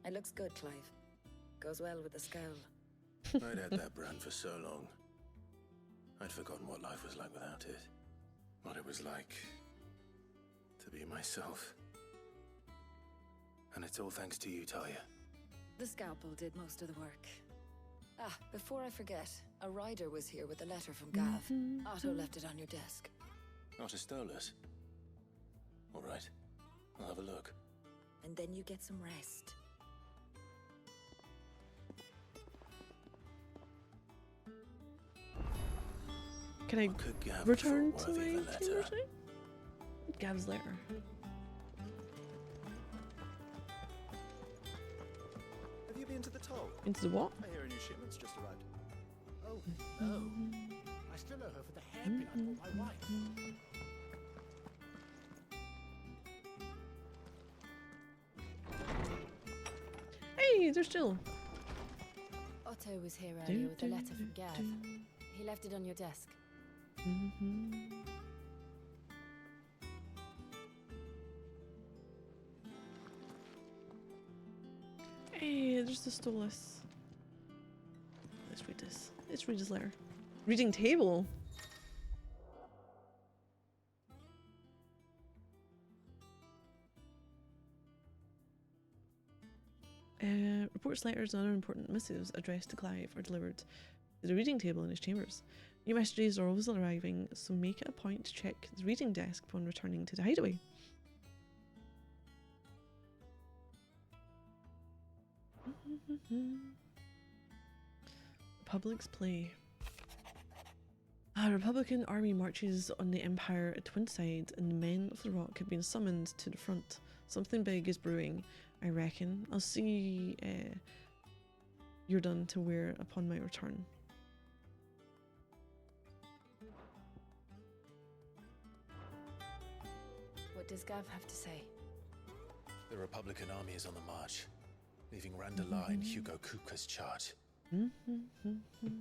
It looks good, Clive. Goes well with the scowl. I'd had that brand for so long. I'd forgotten what life was like without it. What it was like to be myself. And it's all thanks to you, Talia. The scalpel did most of the work. Ah, before I forget, a rider was here with a letter from Gav. Otto left it on your desk. Otter stole us. All right, I'll have a look. And then you get some rest. Can I return to my chambers now? Gav's letter. Have you been to the toll? Into the what? I hear a new shipment's just arrived. Oh, no. I still owe her for the hairpin I bought my wife. Hey, they're still. Otto was here earlier with a letter from Gav. He left it on your desk. Hey, there's the Stolas. Let's read this. Let's read his letter. Reading table. Reports, letters, and other important missives addressed to Clive are delivered to the reading table in his chambers. New messages are always arriving, so make it a point to check the reading desk upon returning to the hideaway. Public's play. A Republican army marches on the Empire at Twinside, and the men of the Rock have been summoned to the front. Something big is brewing, I reckon. I'll see you're done to wear upon my return. What does Gav have to say? The Republican army is on the march, leaving Randala in Hugo Kupka's charge.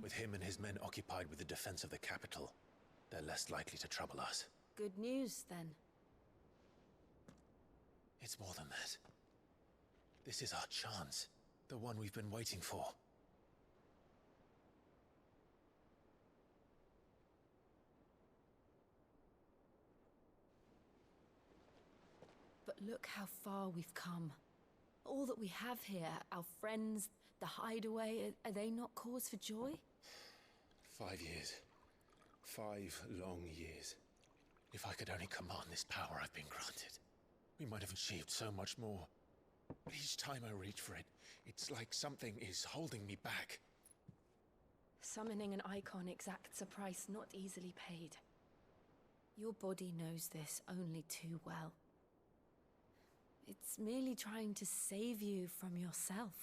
With him and his men occupied with the defense of the capital, they're less likely to trouble us. Good news, then. It's more than that. This is our chance, the one we've been waiting for. But look how far we've come. All that we have here, our friends, the hideaway, are they not cause for joy? 5 years. 5 long years. If I could only command this power I've been granted, we might have achieved so much more. But each time I reach for it, it's like something is holding me back. Summoning an icon exacts a price not easily paid. Your body knows this only too well. It's merely trying to save you from yourself.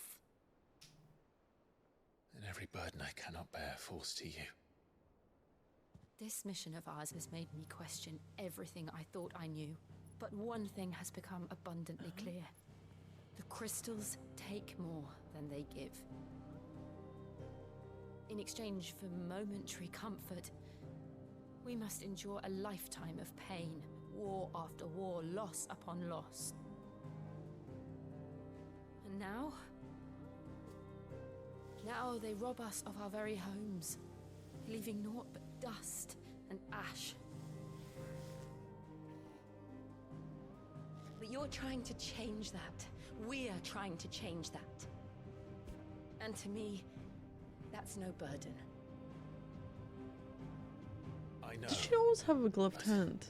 And every burden I cannot bear falls to you. This mission of ours has made me question everything I thought I knew. But one thing has become abundantly clear. The crystals take more than they give. In exchange for momentary comfort, we must endure a lifetime of pain, war after war, loss upon loss. And now they rob us of our very homes, leaving naught but dust and ash. But you're trying to change that. We're trying to change that. And to me, that's no burden. I know. Did she always have a gloved hand?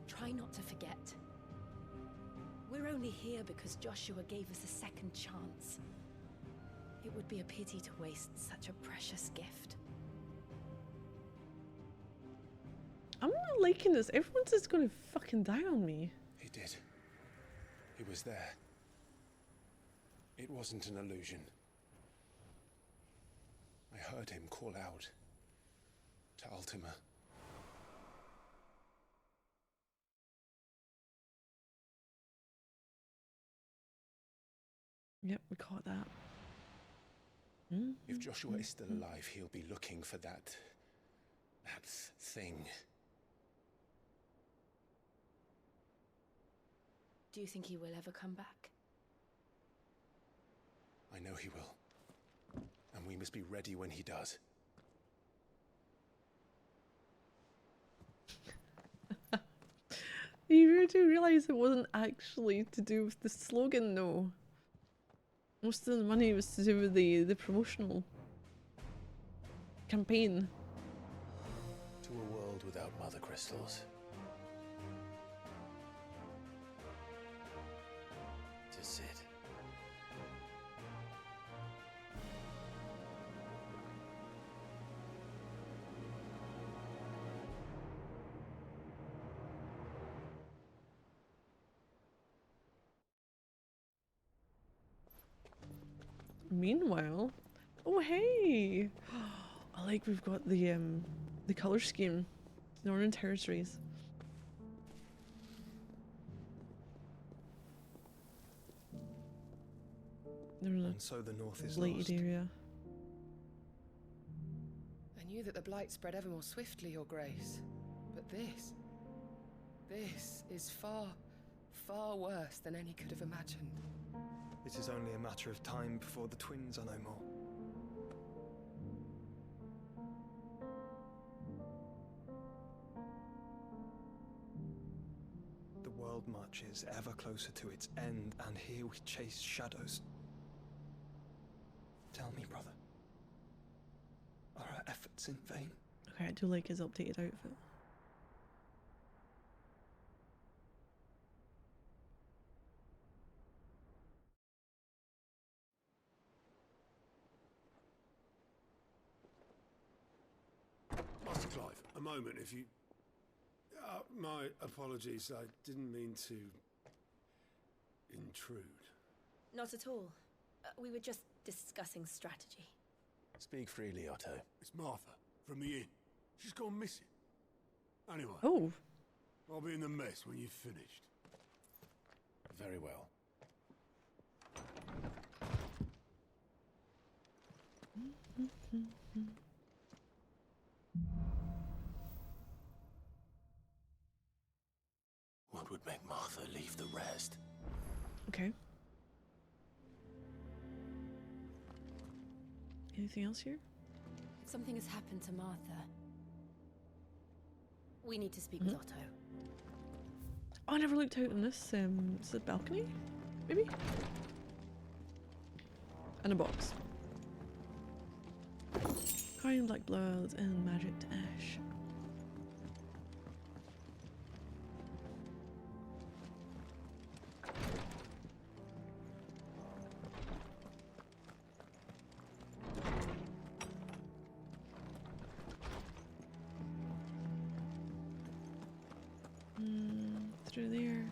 Try not to forget. We're only here because Joshua gave us a second chance. It would be a pity to waste such a precious gift. I'm not liking this. Everyone's just gonna fucking die on me. He did. He was there. It wasn't an illusion. I heard him call out to Ultima. Yep, we caught that. If Joshua is still alive, he'll be looking for that thing. Do you think he will ever come back? I know he will. And we must be ready when he does. You really do realise it wasn't actually to do with the slogan, though. Most of the money was to do with the promotional campaign. To a world without mother crystals. To Sid. Meanwhile, oh hey, I like we've got the color scheme, Northern Territories. And so the north is blighted lost. area. I knew that the blight spread ever more swiftly, Your Grace. But this is far, far worse than any could have imagined. It is only a matter of time before the twins are no more. The world marches ever closer to its end, and here we chase shadows. Tell me, brother, are our efforts in vain? Okay, I do like his updated outfit. moment, if you... my apologies, I didn't mean to... intrude. Not at all. We were just discussing strategy. Speak freely, Otto. It's Martha, from the inn. She's gone missing. Anyway. Oh. I'll be in the mess when you've finished. Very well. What would make Martha leave the rest? Okay. Anything else here? Something has happened to Martha. We need to speak with Otto. Oh, I never looked out on this. Is it a balcony? Maybe? And a box. Crying black blood and magic to ash. Through there.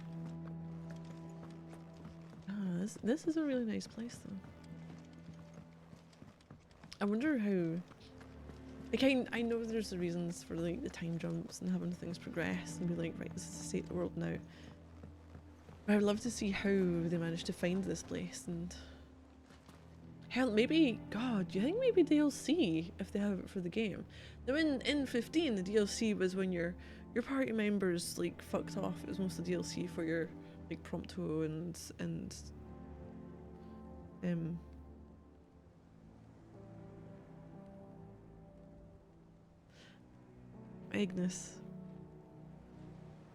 Ah, this is a really nice place though. I wonder how, like, I know there's the reasons for like the time jumps and having things progress and be like, right, this is the state of the world now. But I'd love to see how they managed to find this place, and hell, maybe, God, do you think maybe DLC if they have it for the game? Now in 15 the DLC was when your party members like fucked off. It was most of the DLC for your like Prompto and Agnes,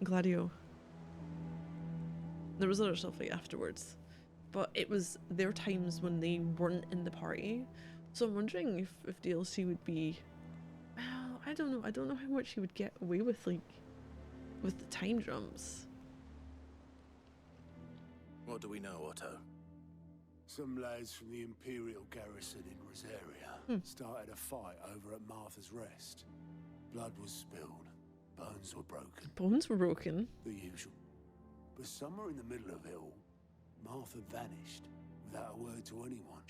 Gladio. There was other stuff like afterwards, but it was their times when they weren't in the party. So I'm wondering if DLC would be, well, I don't know how much you would get away with, like, with the time jumps. What do we know, Otto? Some lads from the Imperial garrison in Rosaria started a fight over at Martha's Rest. Blood was spilled, bones were broken. Bones were broken? The usual. But somewhere in the middle of it all, Martha vanished without a word to anyone.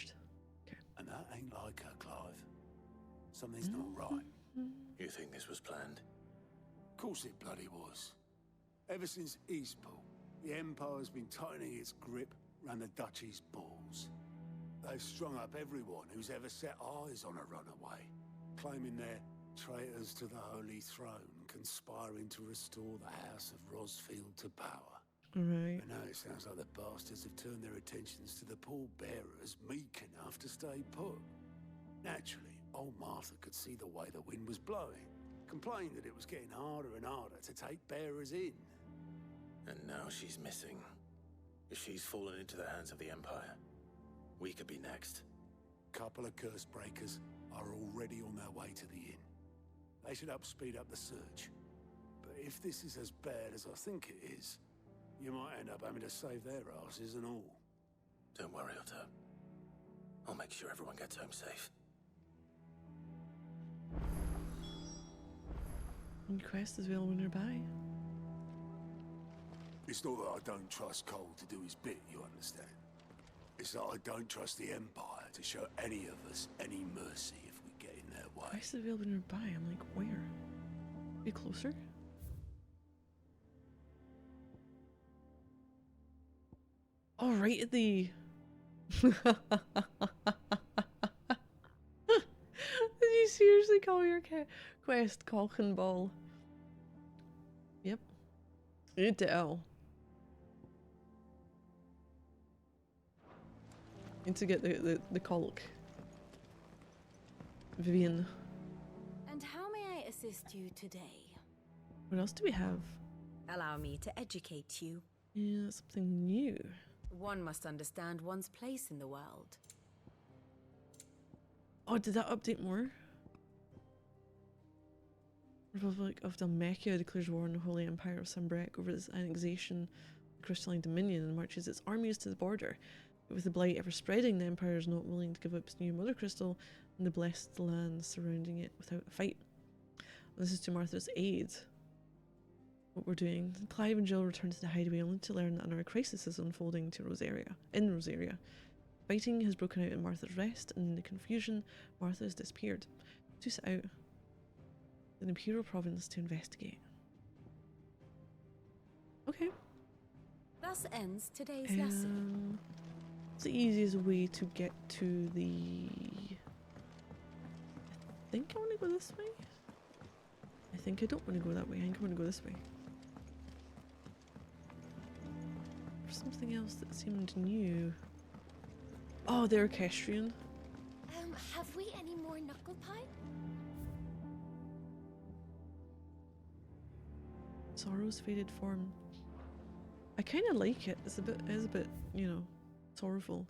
Okay. And that ain't like her, Clive. Something's not right. You think this was planned? Of course it bloody was. Ever since Eastpool, the Empire's been tightening its grip round the Duchy's balls. They've strung up everyone who's ever set eyes on a runaway, claiming they're traitors to the Holy Throne, conspiring to restore the House of Rosfield to power. Right. And now it sounds like the bastards have turned their attentions to the pallbearers meek enough to stay put. Naturally, old Martha could see the way the wind was blowing, complained that it was getting harder and harder to take bearers in. And now she's missing. If she's fallen into the hands of the Empire, we could be next. Couple of curse breakers are already on their way to the inn. They should help speed up the search. But if this is as bad as I think it is, you might end up having to save their asses and all. Don't worry, Otto. I'll make sure everyone gets home safe. And quest is available nearby. It's not that I don't trust Cole to do his bit, you understand? It's that I don't trust the Empire to show any of us any mercy if we get in their way. Quest is available nearby. I'm like, where? Be closer? Oh, right at the... Did you seriously call your quest Kalkenball? Yep. Need to L. Need to get the Kalk. Vivian. And how may I assist you today? What else do we have? Allow me to educate you. Yeah, something new. One must understand one's place in the world. Oh, did that update more? Republic of Dalmekia declares war on the Holy Empire of Sambrek over its annexation of Crystalline Dominion and marches its armies to the border. But with the blight ever spreading, the Empire is not willing to give up its new Mother Crystal and the blessed lands surrounding it without a fight. This is to Martha's aid. What we're doing. Clive and Jill return to the hideaway only to learn that another crisis is unfolding to Rosaria. Fighting has broken out in Martha's Rest, and in the confusion, Martha has disappeared. To set out an Imperial province to investigate. Okay. Thus ends today's lesson. It's the easiest way to get to the... I think I want to go this way. I think I don't want to go that way. I think I want to go this way. There's something else that seemed new. Oh, they're equestrian. Have we any more knuckle pie? Sorrow's faded form. I kind of like it. It is a bit, you know, sorrowful.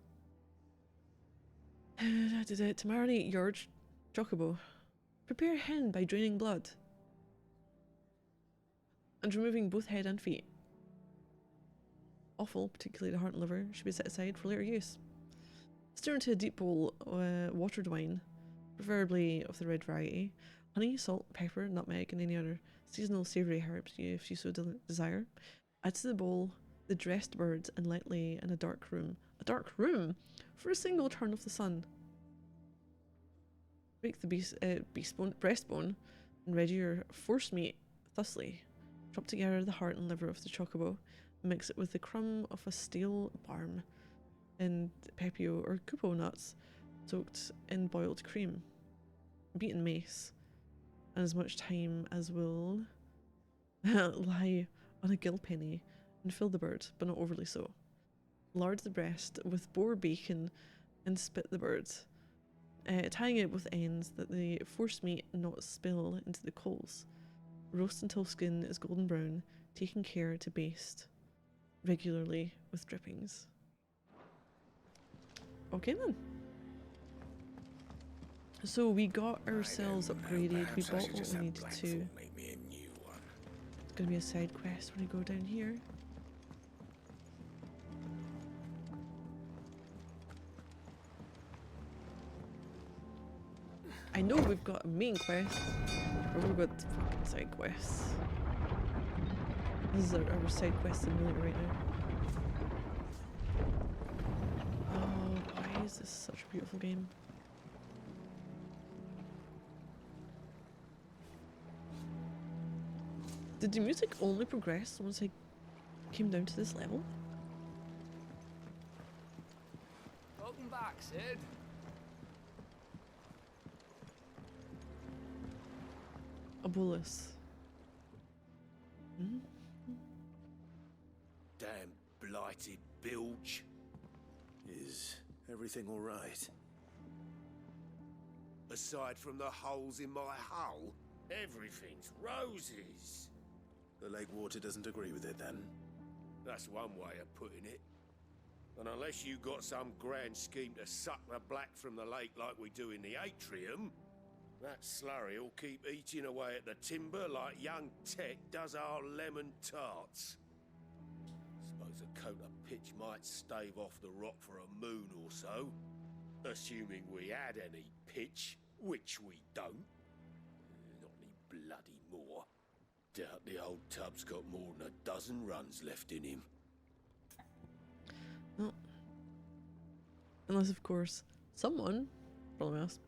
To marinate your chocobo. Prepare hen by draining blood and removing both head and feet. Offal, particularly the heart and liver, should be set aside for later use. Stir into a deep bowl watered wine, preferably of the red variety. Honey, salt, pepper, nutmeg, and any other seasonal savoury herbs if you so desire. Add to the bowl the dressed bird and let lay in a dark room. A dark room? For a single turn of the sun. Break the breastbone and ready your forcemeat thusly. Chop together the heart and liver of the chocobo. Mix it with the crumb of a stale barm and pepio or kupo nuts soaked in boiled cream, beaten mace, and as much thyme as will lie on a gill penny, and fill the bird, but not overly so. Lard the breast with boar bacon and spit the bird, tying it with ends that the forcemeat not spill into the coals. Roast until skin is golden brown, taking care to baste regularly with drippings. Okay then. So we got ourselves upgraded, we bought what we needed to. It's gonna be a side quest when I go down here. I know we've got a main quest, but we've got fucking side quests. This is our side quest simulator right now. Oh, why is this such a beautiful game? Did the music only progress once I came down to this level? Welcome back, Sid. A bolus. Hmm? Damn blighted bilge. Is everything all right? Aside from the holes in my hull, everything's roses. The lake water doesn't agree with it, then? That's one way of putting it. And unless you got some grand scheme to suck the black from the lake like we do in the atrium, that slurry will keep eating away at the timber like young Tech does our lemon tarts. Suppose a coat of pitch might stave off the rock for a moon or so, assuming we had any pitch, which we don't. Not any bloody more. Doubt the old tub's got more than a dozen runs left in him. No. Unless, of course, someone, probably us,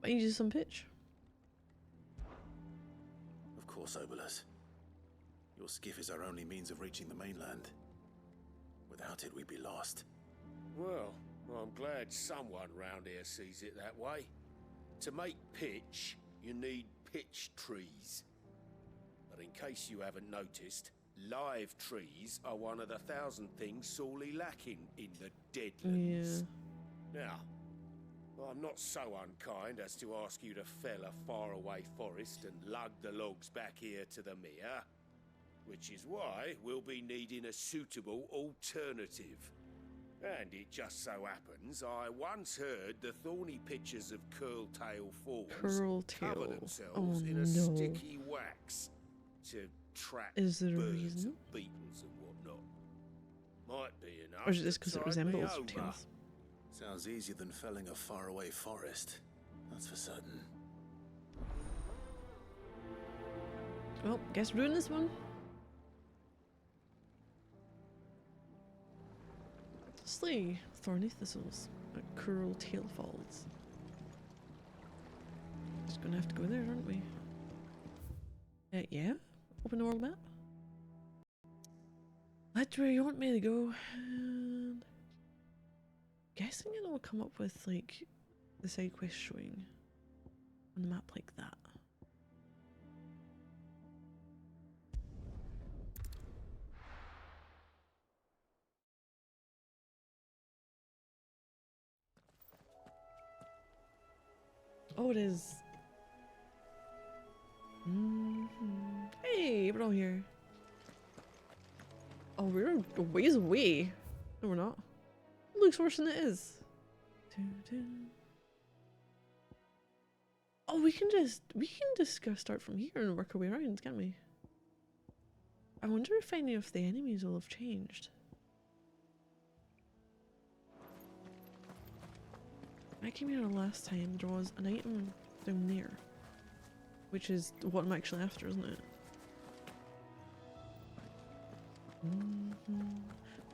finds you some pitch. Of course, Obolus. Your skiff is our only means of reaching the mainland. Without it, we'd be lost. Well, I'm glad someone round here sees it that way. To make pitch, you need pitch trees. But in case you haven't noticed, live trees are one of the 1,000 things sorely lacking in the Deadlands. Yeah. Now, I'm not so unkind as to ask you to fell a faraway forest and lug the logs back here to the mere, which is why we'll be needing a suitable alternative. And it just so happens I once heard the thorny pitchers of curl-tail forms cover themselves in a sticky wax to trap birds and beetles and whatnot. Might be enough. Or is it just because it to tide me resembles over. tails? Sounds easier than felling a faraway forest. That's for certain. Well, guess we're doing this one. Slay thorny thistles at Curl Tail Falls. Just gonna have to go there, aren't we? Yeah. Open the world map. That's where you want me to go. And guessing it'll come up with like the side quest showing on the map like that. Oh, it is. Hey, we're all here. Oh, we're a ways away. No, we're not. It looks worse than it is. Oh, we can just go start from here and work our way around, can't we? I wonder if any of the enemies will have changed. When I came here last time, there was an item down there, which is what I'm actually after, isn't it?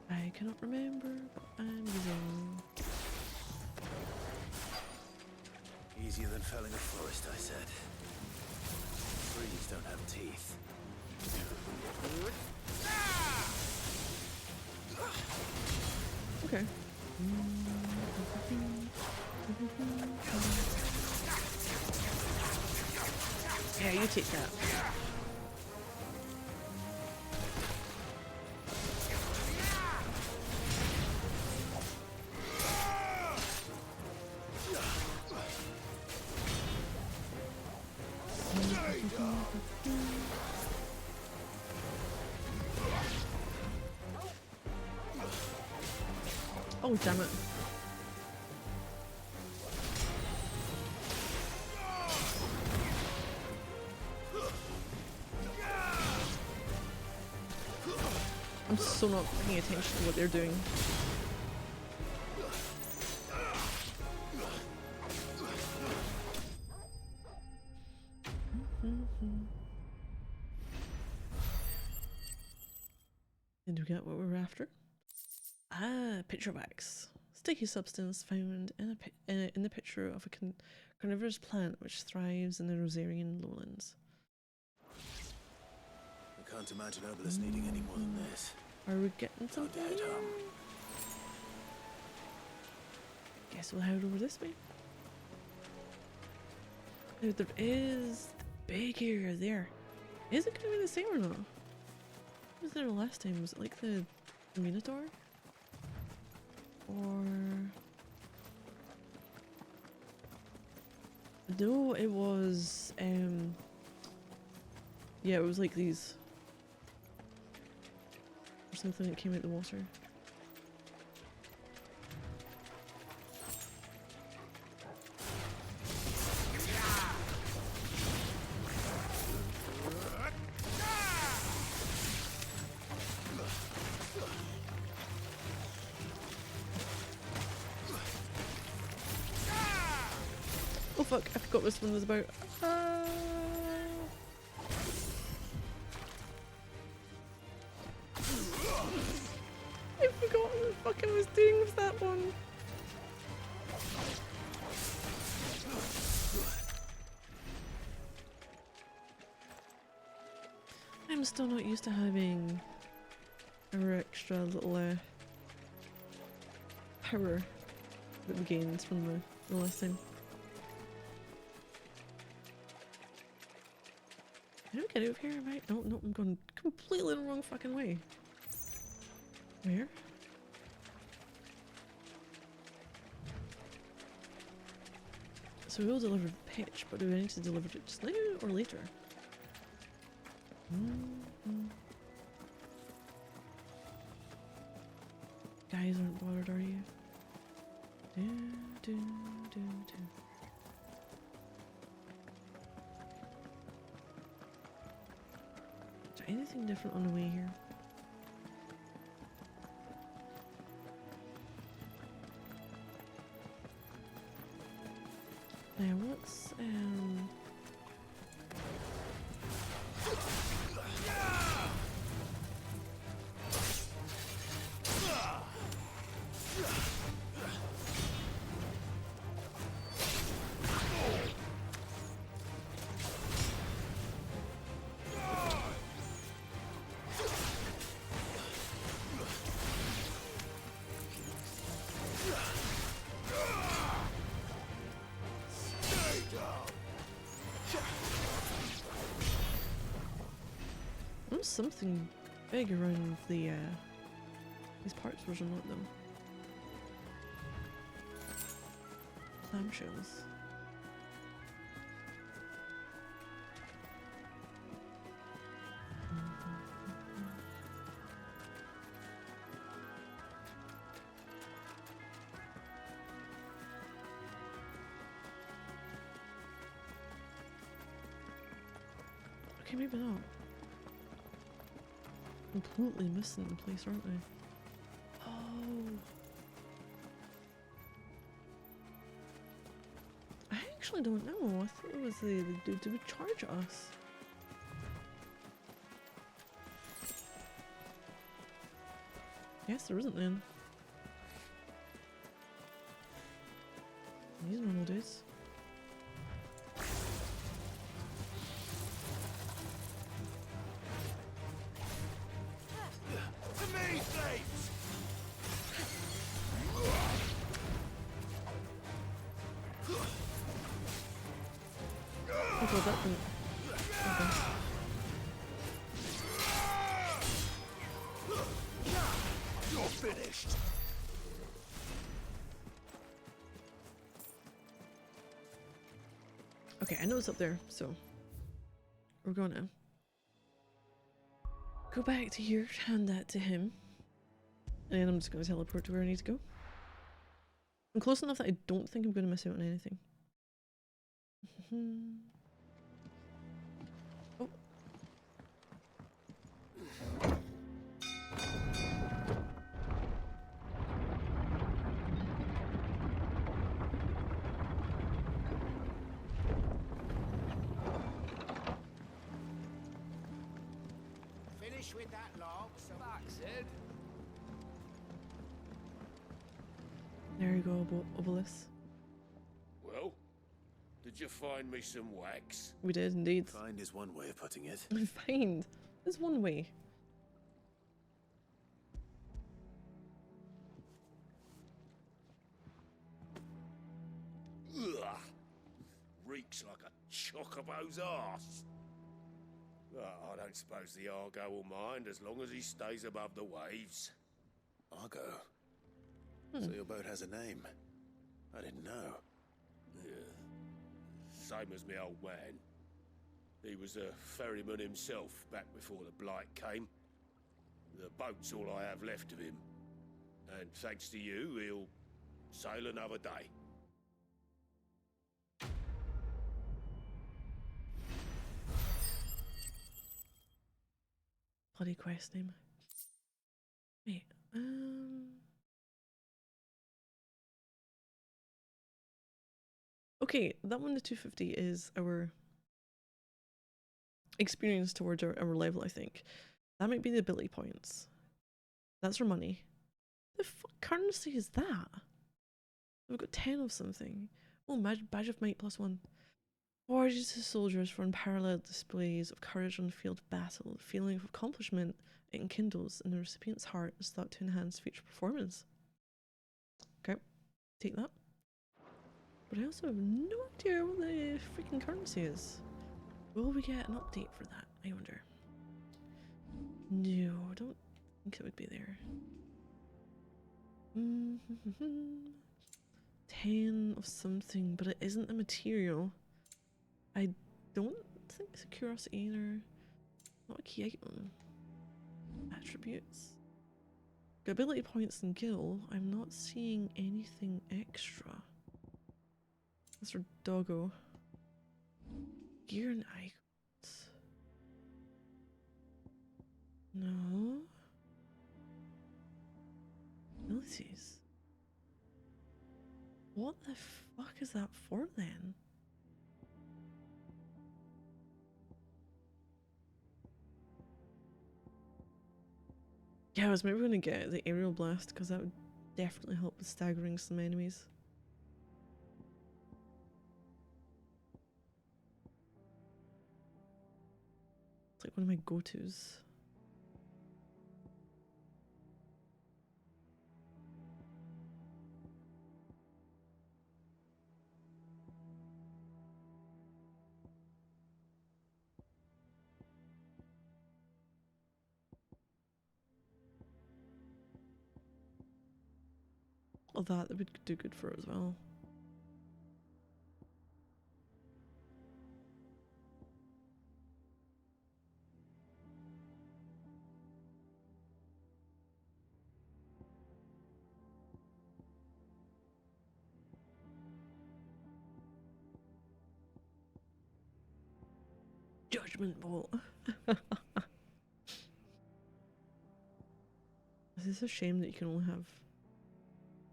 I cannot remember what I'm using. Easier than felling a forest, I said. Trees don't have teeth. Okay. Yeah, you take that. Oh, damn it. I'm so not paying attention to what they're doing. Did we get what we were after? Ah, picture wax. Sticky substance found in the picture of a carnivorous plant which thrives in the Rosarian lowlands. I can't imagine Herbalist needing any more than this. Are we getting something? Guess we'll head over this way. There is a big area there. Is it going to be the same or not? What was there last time? Was it like the Minotaur? Or... No, it was, yeah, it was like these. Or something that came out the water. Oh fuck, I forgot this one was about. I forgot what the fuck I was doing with that one. I'm still not used to having our extra little power that we gained from the last time. Did I get over here? Right? No, I'm going completely the wrong fucking way. Where? So we'll deliver the pitch, but do we need to deliver it just now or later? Guys aren't bothered, are you? Is there anything different on the way here? Now what's was something big around the these parts was not them. Clamshells. Okay, maybe not. Completely missing the place, aren't they? Oh. I actually don't know. I thought it was the dude that would charge us. Yes, there isn't then. These normal dudes. Oh god, that didn't... Okay. You're finished. Okay, I know it's up there, so we're gonna go back to here, hand that to him, and then I'm just gonna teleport to where I need to go. I'm close enough that I don't think I'm gonna miss out on anything. Oh. Finish with that log, so Back, Sid. There you go, Obelisk. Well, did you find me some wax? We did indeed. Find is one way of putting it. Find. There's one way. Ugh. Reeks like a chocobo's arse. I don't suppose the Argo will mind as long as he stays above the waves. Argo? So your boat has a name? I didn't know. Yeah. Same as me old man. He was a ferryman himself back before the blight came. The boat's all I have left of him. And thanks to you, he'll sail another day. Bloody quest name. Wait, okay, that one, the 250 is our experience towards our level, I think. That might be the ability points. That's our money. The fuck currency is that? We've got 10 of something. Oh, badge of might +1. Forges to soldiers for unparalleled displays of courage on the field of battle. The feeling of accomplishment it enkindles in the recipient's heart is thought to enhance future performance. Okay, take that. But I also have no idea what the freaking currency is. Will we get an update for that, I wonder? No, I don't think it would be there. 10 of something, but it isn't a material. I don't think it's a curiosity either. Not a key item. Attributes. Got ability points and gil. I'm not seeing anything extra. That's our doggo. Gear and icons. No. Abilities. What the fuck is that for then? Yeah, I was maybe going to get the aerial blast because that would definitely help with staggering some enemies. It's like one of my go-tos. of that would do good for it as well. Judgment Bolt. It's a shame that you can only have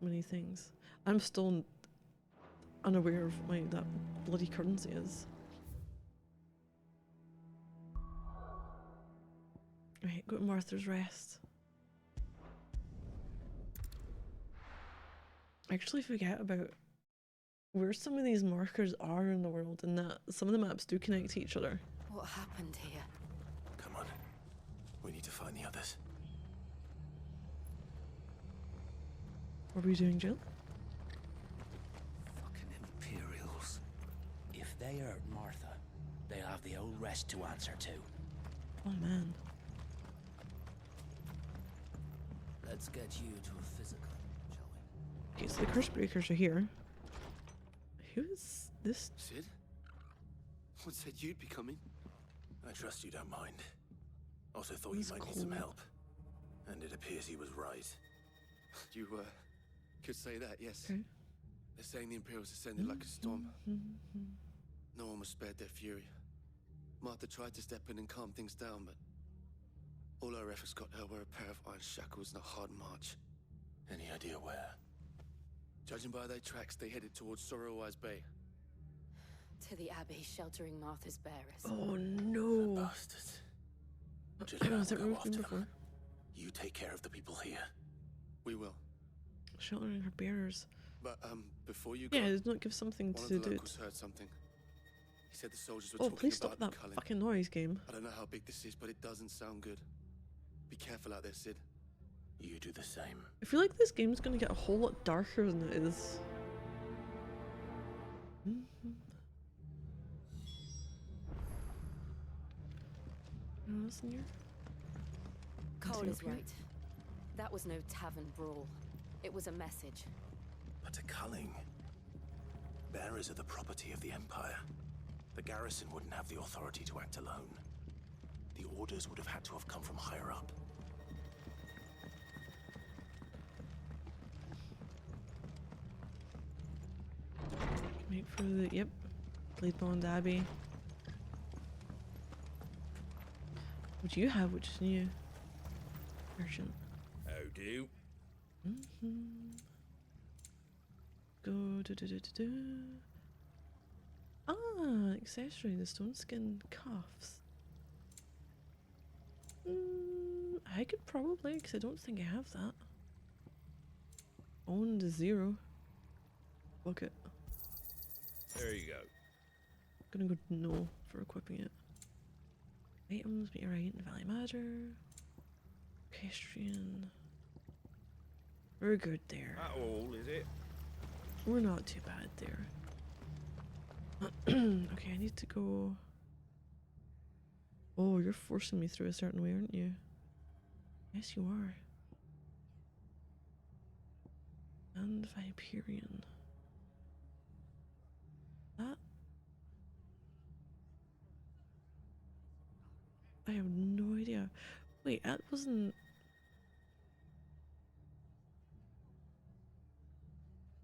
many things. I'm still unaware of what that bloody currency is. Right, go to Martha's Rest. I actually forget about where some of these markers are in the world, and that some of the maps do connect to each other. What happened here? Come on. We need to find the others. What are we doing, Jill? Fucking Imperials. If they hurt Martha, they'll have the whole rest to answer to. Oh man. Let's get you to a physical, shall we? Okay, so the curse breakers are here. Who is this? Sid? What said you'd be coming? I trust you don't mind. Also thought you might need some help. And it appears he was right. You, could say that, yes. Okay. They're saying the Imperials descended like a storm. No one was spared their fury. Martha tried to step in and calm things down, but all her efforts got her were a pair of iron shackles and a hard march. Any idea where? Judging by their tracks, they headed towards Sorrowwise Bay. To the Abbey sheltering Martha's bearers. Oh no. The bastards. Was it roofed before? You take care of the people here. We will. Sheltering her bearers. But, before you go... Yeah, does not give something one to of the do locals it. heard something. He said the soldiers were Oh, talking please stop about that Cullen. fucking noise, game. I don't know how big this is, but it doesn't sound good. Be careful out there, Sid. You do the same. I feel like this game's gonna get a whole lot darker than it is. Anyone else in here? Cole Anything is up here? right. That was no tavern brawl. It was a message. But to Culling, bearers are the property of the Empire. The garrison wouldn't have the authority to act alone. The orders would have had to have come from higher up. Wait for the, yep, Blade-Bond Abbey. What do you have, which is new? Urgent. How do? Go do. Ah, accessory, the stone skin cuffs. I could probably, because I don't think I have that. Owned is 0. Book it. There you go. Gonna go no for equipping it. Items, meteorite, and Valley Matter. Equestrian. We're good there. That all, is it? We're not too bad there. Okay, I need to go. Oh, you're forcing me through a certain way, aren't you? Yes, you are. And Viperian. That. I have no idea. Wait, that wasn't.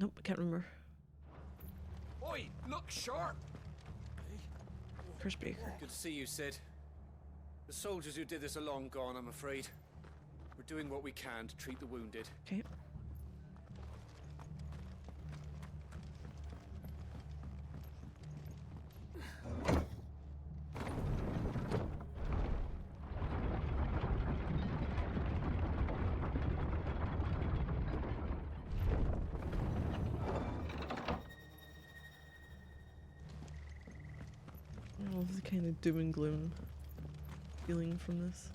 Nope, I can't remember. Oi, look sharp! Curse Breaker. Good to see you, Sid. The soldiers who did this are long gone, I'm afraid. We're doing what we can to treat the wounded. Okay. I love the kind of doom and gloom feeling from this.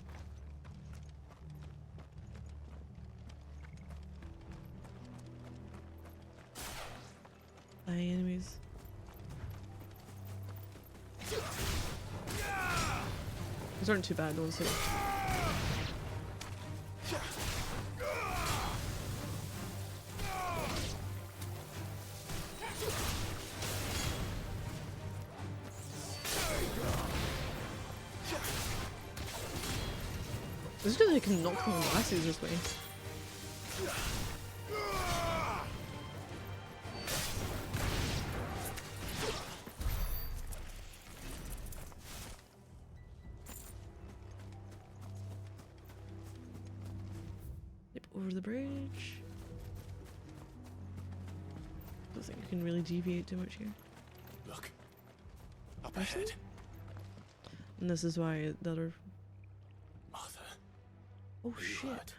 Enemies. These aren't too bad, honestly. It's good that I can knock them on glasses this way. Yep, over the bridge. Don't think you can really deviate too much here. Look, up ahead. And this is why the other. Martha. Oh shit.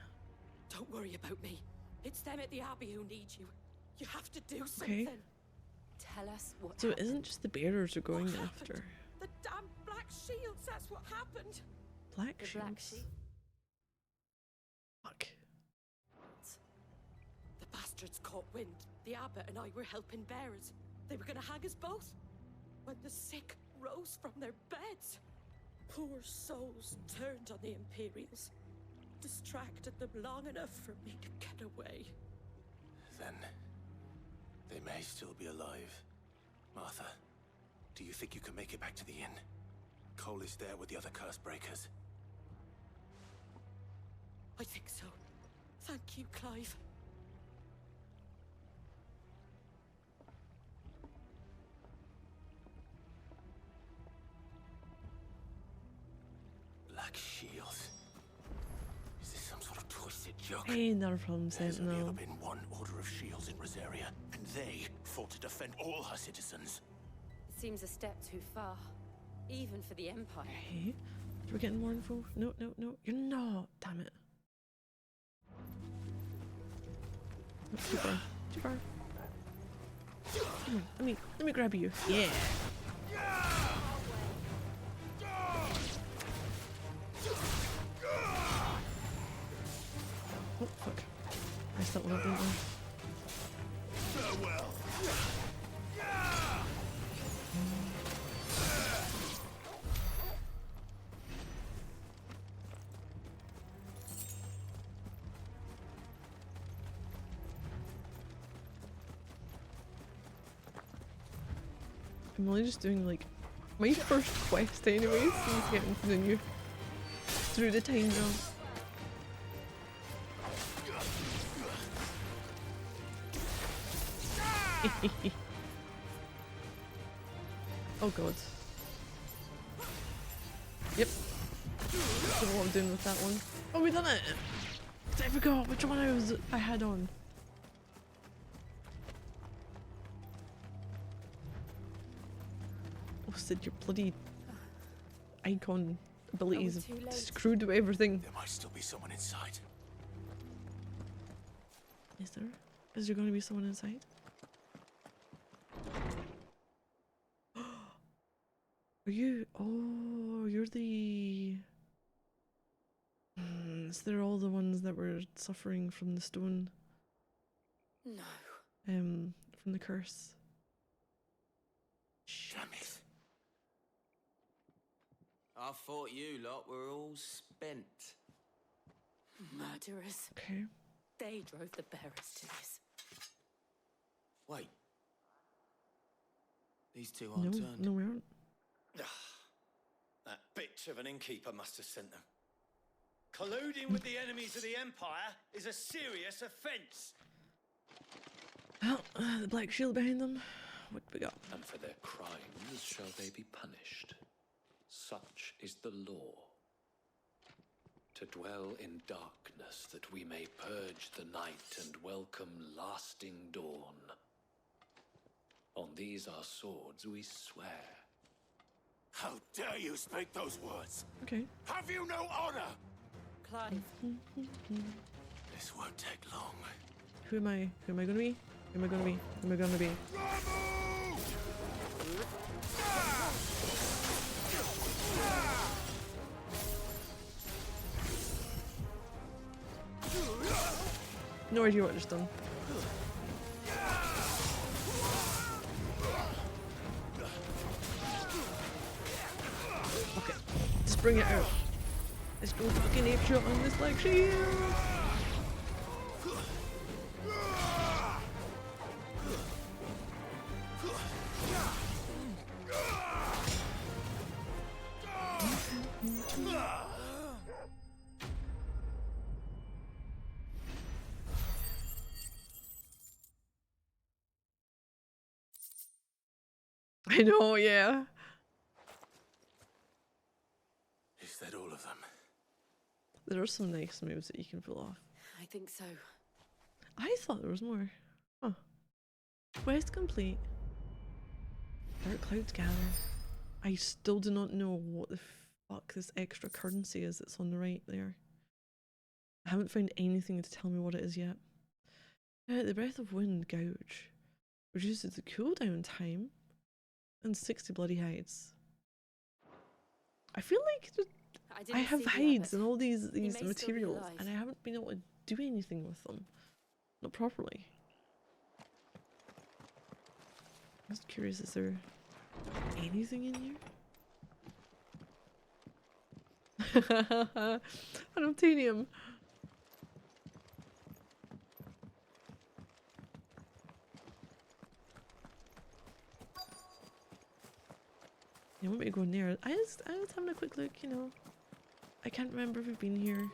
Don't worry about me. It's them at the Abbey who need you. You have to do Okay. something. Tell us what So it happened. isn't just the bearers are going after. The damn black shields, that's what happened. Black The shields. black sheep. Fuck. The bastards caught wind. The abbot and I were helping bearers. They were gonna hang us both. When the sick rose from their beds, poor souls turned on the Imperials. Distracted them long enough for me to get away. Then they may still be alive. Martha, do you think you can make it back to the inn? Cole is there with the other curse breakers. I think so. Thank you, Clive. Black shields. Is this some sort of twisted joke? Ain't not a problem, There's only Sentinel. ever been one order of shields in Rosaria, and they fought to defend all her citizens. It seems a step too far, even for the Empire. Hey, we're getting more info. No, no, no, you're not. Damn it. Not too far. Too far. Come on, let me grab you. Yeah. Oh fuck. I stopped one up, didn't I? Farewell. I'm only just doing like my first quest anyways since getting to the new through the time jump. Oh god. Yep. Don't know what I'm doing with that one. Oh, we done it! I forgot which one I had on. Oh, Sid, your bloody icon abilities have screwed with everything. There might still be someone inside. Is there? Is there going to be someone inside? Are you? Oh, you're the. So they're all the ones that were suffering from the stone. No. From the curse. Damn it. I thought you lot were all spent. Murderers. Okay. They drove the bearers to this. Wait. These two No, aren't turned. no, we aren't. That bitch of an innkeeper must have sent them. Colluding with the enemies of the Empire is a serious offence. Well, the black shield behind them. What we got? And for their crimes shall they be punished. Such is the law. To dwell in darkness that we may purge the night and welcome lasting dawn. On these our swords we swear. How dare you speak those words? Okay. Have you no honor? Clive. This won't take long. Who am I? Who am I gonna be? Who am I gonna be? Who am I gonna be? No idea what I just done. Okay, just bring it out. Let's go fucking ape shot on this black shield. I know, yeah. Is that all of them? There are some nice moves that you can pull off. I think so. I thought there was more. Huh. Quest complete. Dark Clouds Gather. I still do not know what the fuck this extra currency is that's on the right there. I haven't found anything to tell me what it is yet. The Breath of Wind Gouge reduces the cooldown time and 60 bloody hides. I feel like I have hides and all these materials and I haven't been able to do anything with them. Not properly. I'm just curious, is there anything in here? An obtainium. You want me to go in there? I was having a quick look, you know. I can't remember if we've been here.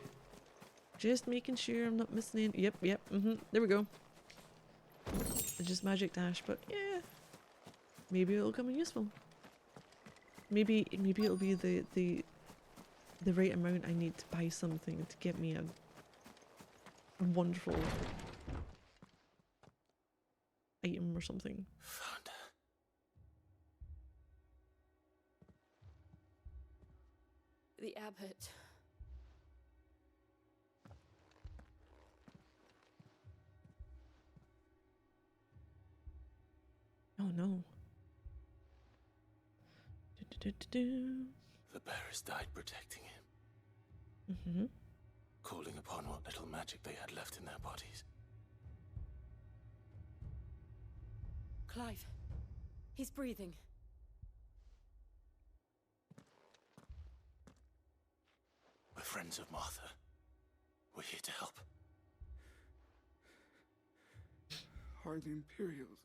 Just making sure I'm not missing any. Yep. There we go. I just magic dash, but yeah. Maybe it'll come in useful. Maybe it'll be the right amount I need to buy something to get me a wonderful item or something. Found her. The abbot. Oh no. The bearers died protecting him. Calling upon what little magic they had left in their bodies. Clive. He's breathing. We're friends of Martha. We're here to help. Are the Imperials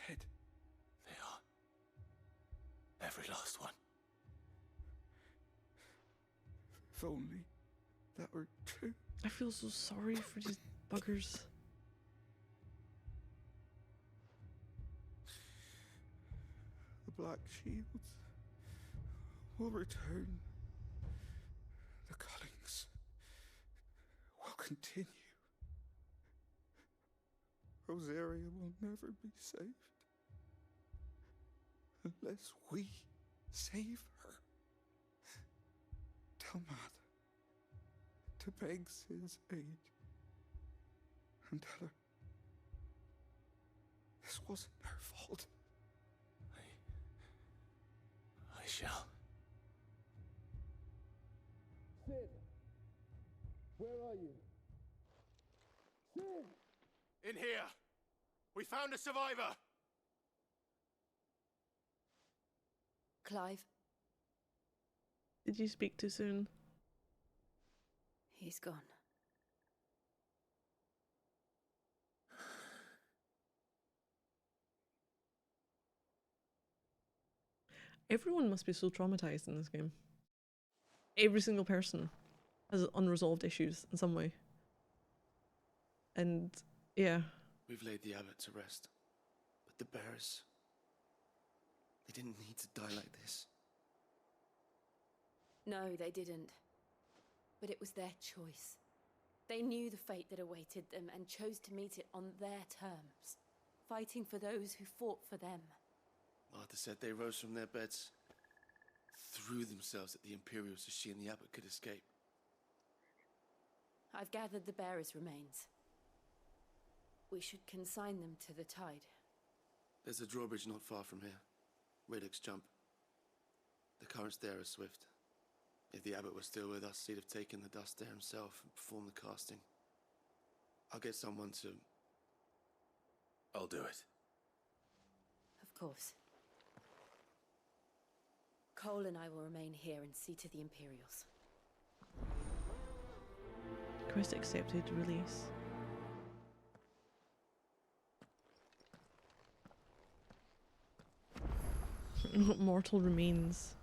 dead? They are. Every last one. If only that were true. I feel so sorry for these buggers. The Black Shields will return. The cuttings will continue. Rosaria will never be saved unless we save her. Tell Matt to beg Sid's aid and tell her this wasn't her fault. I shall. Sid! Where are you? Sid! In here! We found a survivor! Clive. Did you speak too soon? He's gone. Everyone must be so traumatized in this game. Every single person has unresolved issues in some way. And yeah. We've laid the abbot to rest. But the bearers, they didn't need to die like this. No, they didn't. But it was their choice. They knew the fate that awaited them and chose to meet it on their terms, fighting for those who fought for them. Martha said they rose from their beds, threw themselves at the Imperials so she and the abbot could escape. I've gathered the bearers' remains. We should consign them to the tide. There's a drawbridge not far from here. Radix Jump. The currents there are swift. If the abbot was still with us, he'd have taken the dust there himself and performed the casting. I'll get someone to... I'll do it. Of course. Cole and I will remain here and see to the Imperials. Quest accepted. Release. Mortal remains.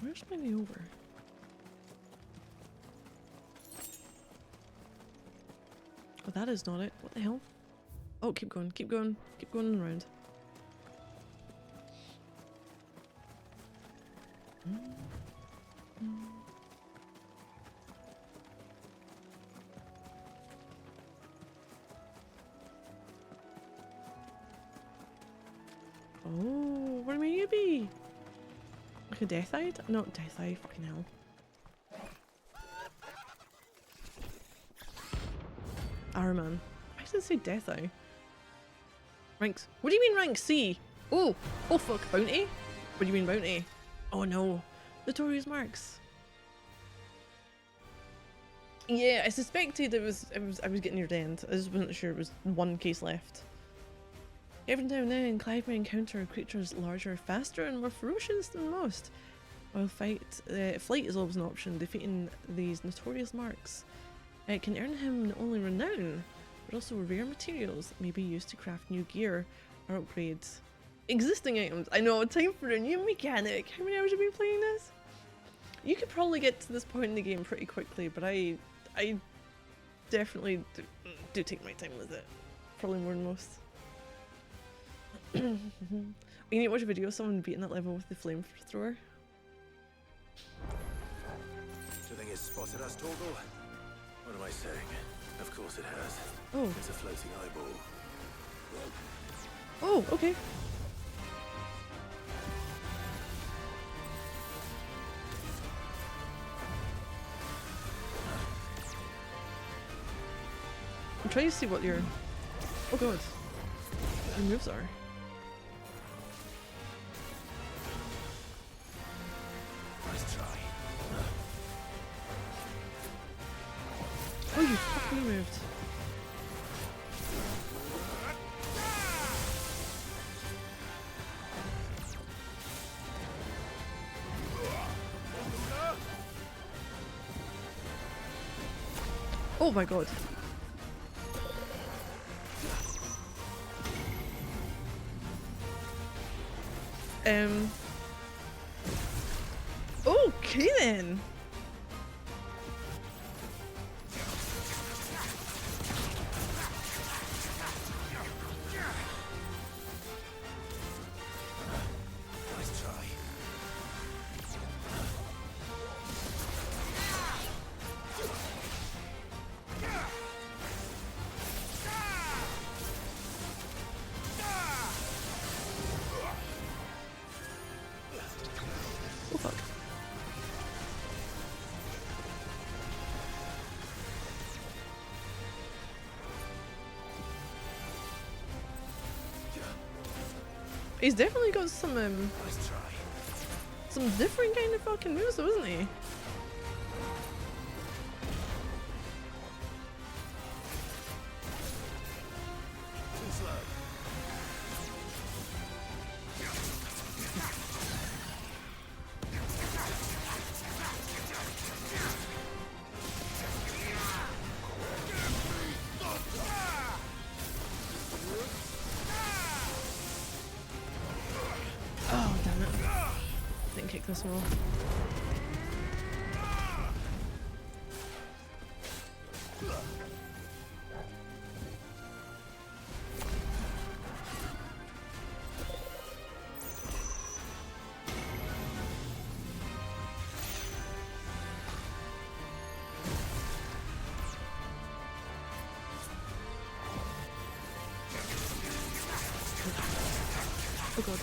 Where's my way over? Oh, that is not it. What the hell? Oh, keep going, keep going, keep going around. Oh, where may you be? Like a death eye? Not death eye, fucking hell. Araman. Why does it say death eye? Ranks. What do you mean rank C? Oh, oh fuck, bounty? What do you mean bounty? Oh no, notorious marks. Yeah, I suspected I was getting near the end. I just wasn't sure it was one case left. Every now and then, Clive may encounter creatures larger, faster, and more ferocious than most. While flight is always an option, defeating these notorious marks. It can earn him not only renown, but also rare materials that may be used to craft new gear or upgrade existing items. I know, time for a new mechanic. How many hours have you been playing this? You could probably get to this point in the game pretty quickly, but I definitely do take my time with it. Probably more than most. You need to watch a video of someone beating that level with the flamethrower. Do you think it's spotted us, Torgal? What am I saying? Of course it has. Oh. It's a floating eyeball. Oh, okay. I'm trying to see what your... Oh god. What your moves are. Nice try. Oh, you fucking moved. Oh my god. Okay then. Nice try. Oh fuck. He's definitely got some different kind of fucking moves though, isn't he? Too slow. Oh damn it. Didn't kick this one off. Oh god.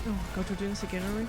Oh god, we're doing this again, are we?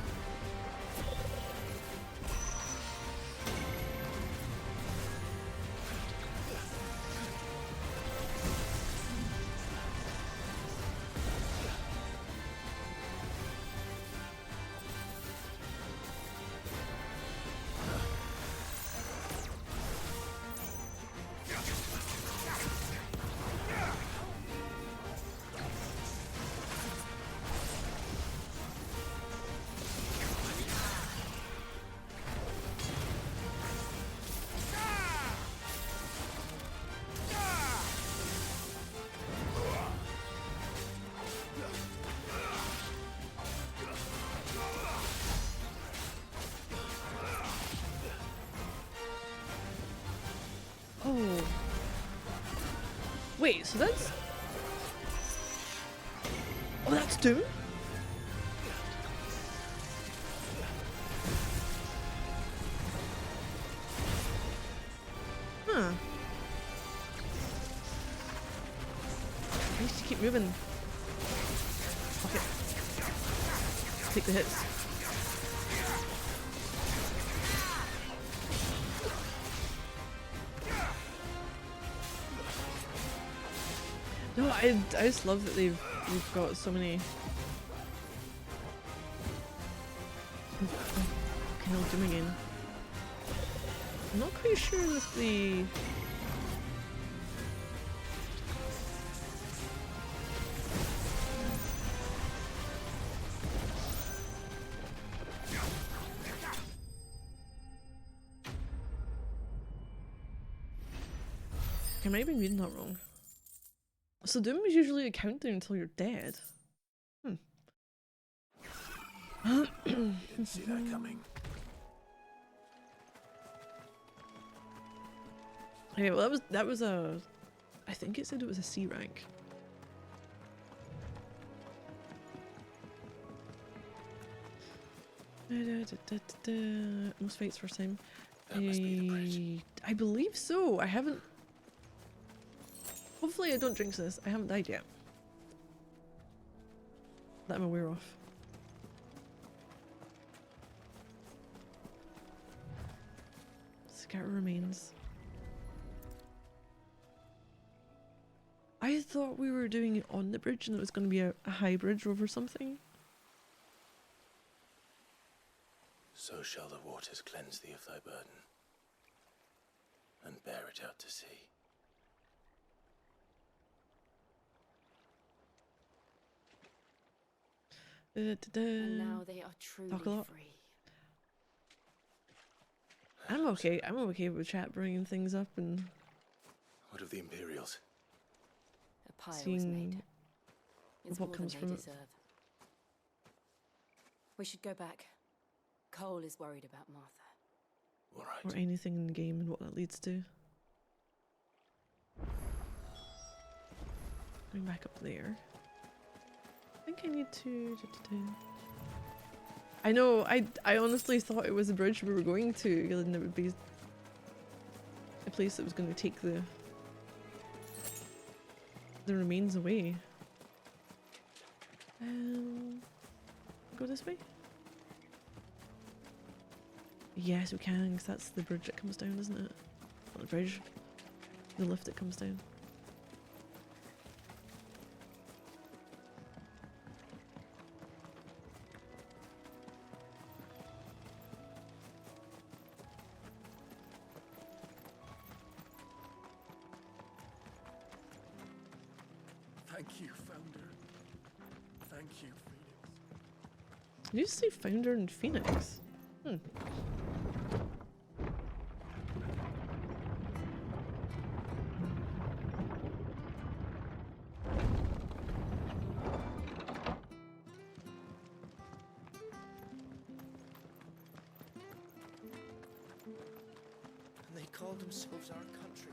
Wait, so that's... Oh, that's Doom? Huh. I need to keep moving. Fuck it. Take the hits. No, I just love that they've got so many. Okay, I'll do them again. I'm not quite sure with the. I might have been reading that wrong. So Doom is usually a countdown until you're dead. Didn't see that coming. Okay, well that was a... I think it said it was a C rank. Most fights first time. That must be the bridge. I believe so. I haven't... Hopefully I don't jinx this. I haven't died yet. That I'm aware of. Scatter remains. I thought we were doing it on the bridge and it was going to be a high bridge over something. So shall the waters cleanse thee of thy burden, and bear it out to sea. And now they are truly free. I'm okay. I'm okay with chat bringing things up and. What of the Imperials? A pile was Seeing made. It's what more comes than from they it. deserve. We should go back. Cole is worried about Martha. All right. Or anything in the game and what that leads to. Going back up there. I think I need to. I know. I honestly thought it was a bridge we were going to, and it would be a place that was going to take the remains away. Go this way. Yes, we can, because that's the bridge that comes down, isn't it? Not the bridge. The lift that comes down. Thank you, Founder. Thank you, Phoenix. Did you say Founder and Phoenix? And they call themselves our country.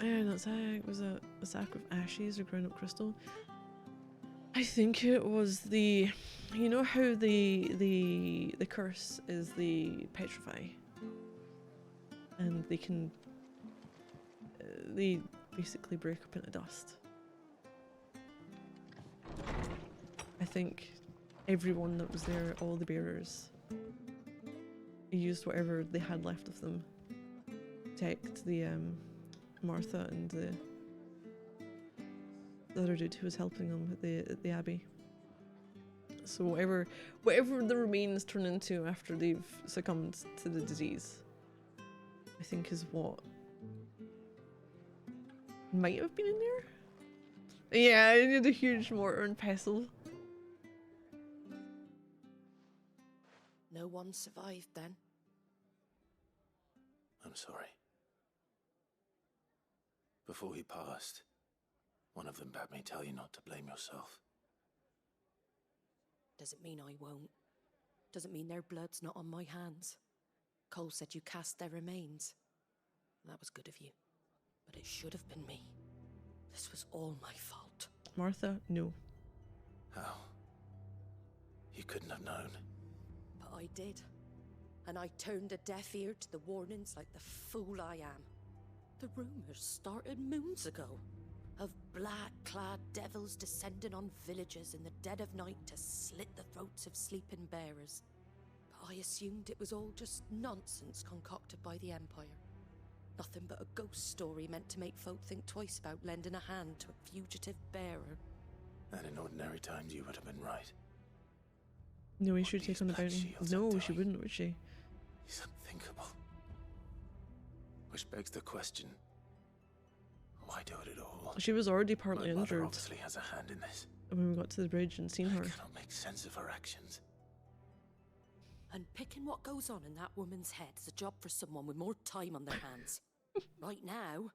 And that sack was a sack of ashes or ground up crystal. I think it was the, you know how the curse is the petrify, and they can they basically break up into dust. I think everyone that was there, all the bearers, used whatever they had left of them to protect the Martha and the other dude who was helping them at the abbey. So whatever the remains turn into after they've succumbed to the disease, I think is what might have been in there. Yeah, I need a huge mortar and pestle. No one survived then? I'm sorry. Before he passed, one of them bade me tell you not to blame yourself. Doesn't mean I won't. doesn't mean their blood's not on my hands. Cole said you cast their remains. That was good of you. But it should have been me. This was all my fault. Martha, no. How? You couldn't have known. But I did. And I turned a deaf ear to the warnings like the fool I am. The rumors started moons ago. Of black-clad devils descending on villages in the dead of night to slit the throats of sleeping bearers. But I assumed it was all just nonsense concocted by the Empire. Nothing but a ghost story meant to make folk think twice about lending a hand to a fugitive bearer. And in ordinary times you would have been right. No way she'd take on the bounty. No, she wouldn't, would she? It's unthinkable. Which begs the question, why do it at all? She was already partly My mother injured obviously has a hand in this. when we got to the bridge and seen her. I cannot make sense of her actions. And picking what goes on in that woman's head is a job for someone with more time on their hands. Right now,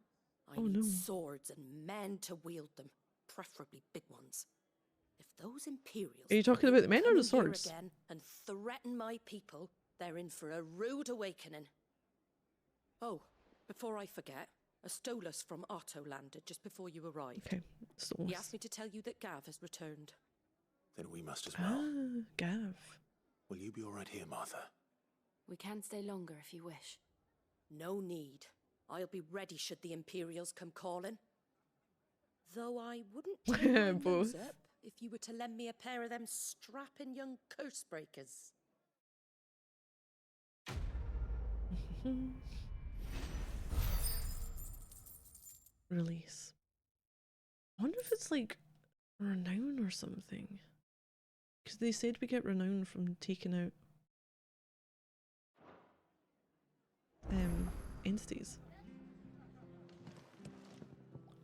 I need swords and men to wield them, preferably big ones. If those Imperials Are you talking about the men or the come here swords? again and threaten my people, they're in for a rude awakening. Oh, before I forget, a Stolas from Otto landed just before you arrived. Okay, Stolas. He asked me to tell you that Gav has returned. Then we must as well. Ah, Gav. Will you be all right here, Martha? We can stay longer if you wish. No need. I'll be ready should the Imperials come calling. Though I wouldn't turn my nose Both. up if you were to lend me a pair of them strapping young curse breakers. Release. I wonder if it's like renown or something. Because they said we get renown from taking out entities.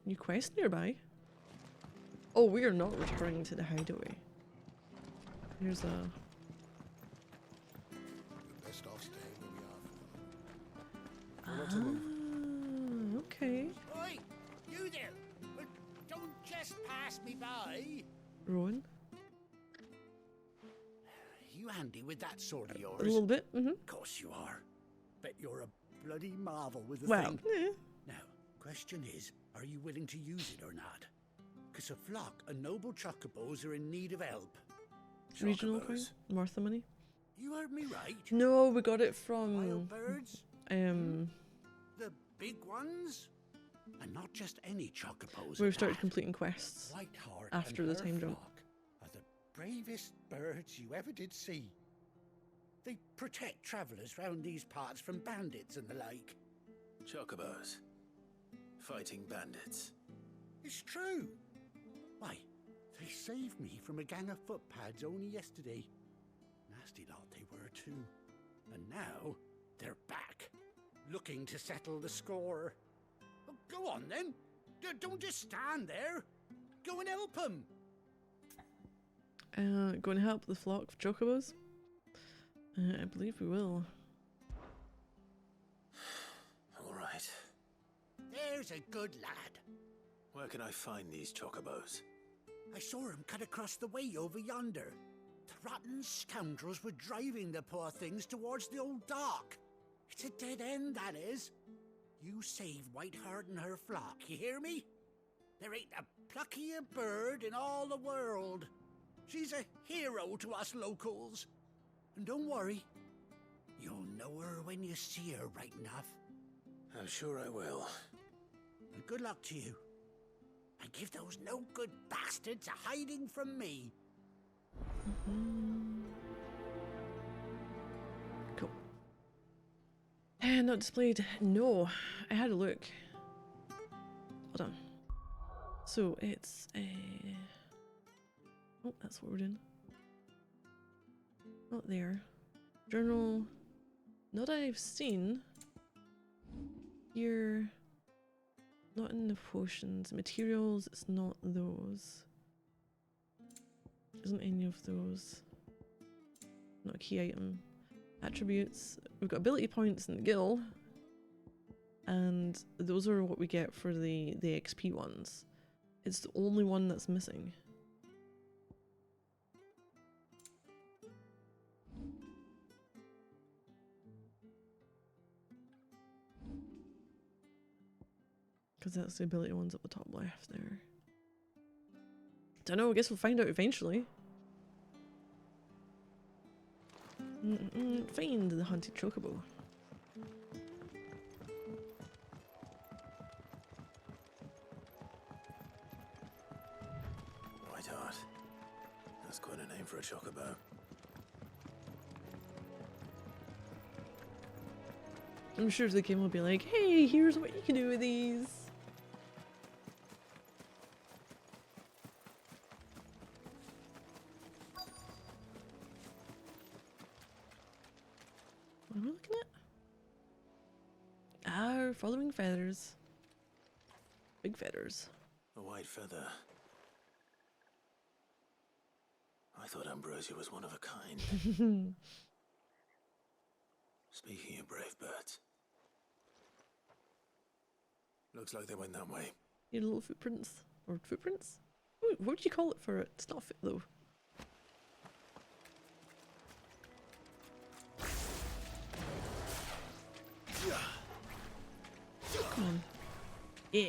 New quest nearby. Oh, we are not returning to the hideaway. Here's a Best off staying where we are. okay. Oi, you there! Don't just pass me by. Rowan. You handy with that sword of yours? A little bit. Of course you are. Bet you're a bloody marvel with the Well, thing. yeah. Now, question is, are you willing to use it or not? Because a flock of noble chocobos are in need of help. Regional coin? Martha money? You heard me right. No, we got it from Wild birds? The big ones? And not just any chocobos. we've at started that. completing quests Whiteheart after and the her time jump. flock are the bravest birds you ever did see. They protect travellers round these parts from bandits and the like. Chocobos. Fighting bandits. It's true. Why, they saved me from a gang of footpads only yesterday. Nasty lot they were too. And now they're back, looking to settle the score. Oh, go on then. Don't just stand there. Go and help them. Going to help the flock of chocobos? I believe we will. All right. There's a good lad. Where can I find these chocobos? I saw him cut across the way over yonder. The rotten scoundrels were driving the poor things towards the old dock. It's a dead end, that is. You save Whiteheart and her flock, you hear me? There ain't a pluckier bird in all the world. She's a hero to us locals. And don't worry, you'll know her when you see her right enough. I'm sure I will. And good luck to you. And give those no-good bastards a hiding from me. Cool. Not displayed. No, I had a look. Hold on. So it's oh, that's what we're doing. Not there. Journal. Not that I've seen. Here. Not in the potions. Materials, it's not those. Isn't any of those. Not a key item. Attributes. We've got ability points in the guild. And those are what we get for the XP ones. It's the only one that's missing. Because that's the ability ones at the top left there. Don't know, I guess we'll find out eventually. Find the hunted chocobo. White Heart. That's quite a name for a chocobo. I'm sure the game will be like, hey, here's what you can do with these. What am I looking at? Ah, following feathers. Big feathers. A white feather. I thought Ambrosia was one of a kind. Speaking of brave birds. Looks like they went that way. Your little footprints. Or footprints? Ooh, what would you call it for it? It's not a foot though. Come on. Yeah.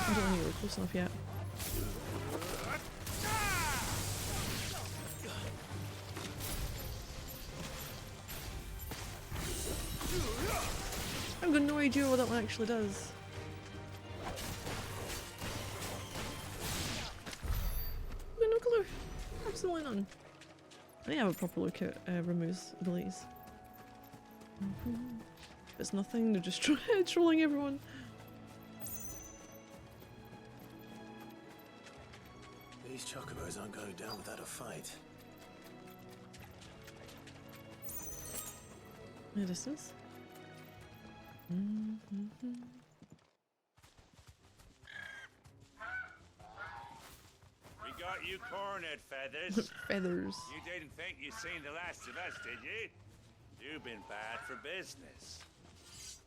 I don't think we're close enough yet. I've got no idea what that one actually does. I've got no clue. Absolutely none. I need to have a proper look at Ramu's abilities. It's nothing, they're just trolling everyone. These chocobos aren't going down without a fight. The distance. We got you cornered, Feathers. Feathers. You didn't think you'd seen the last of us, did you? You've been bad for business.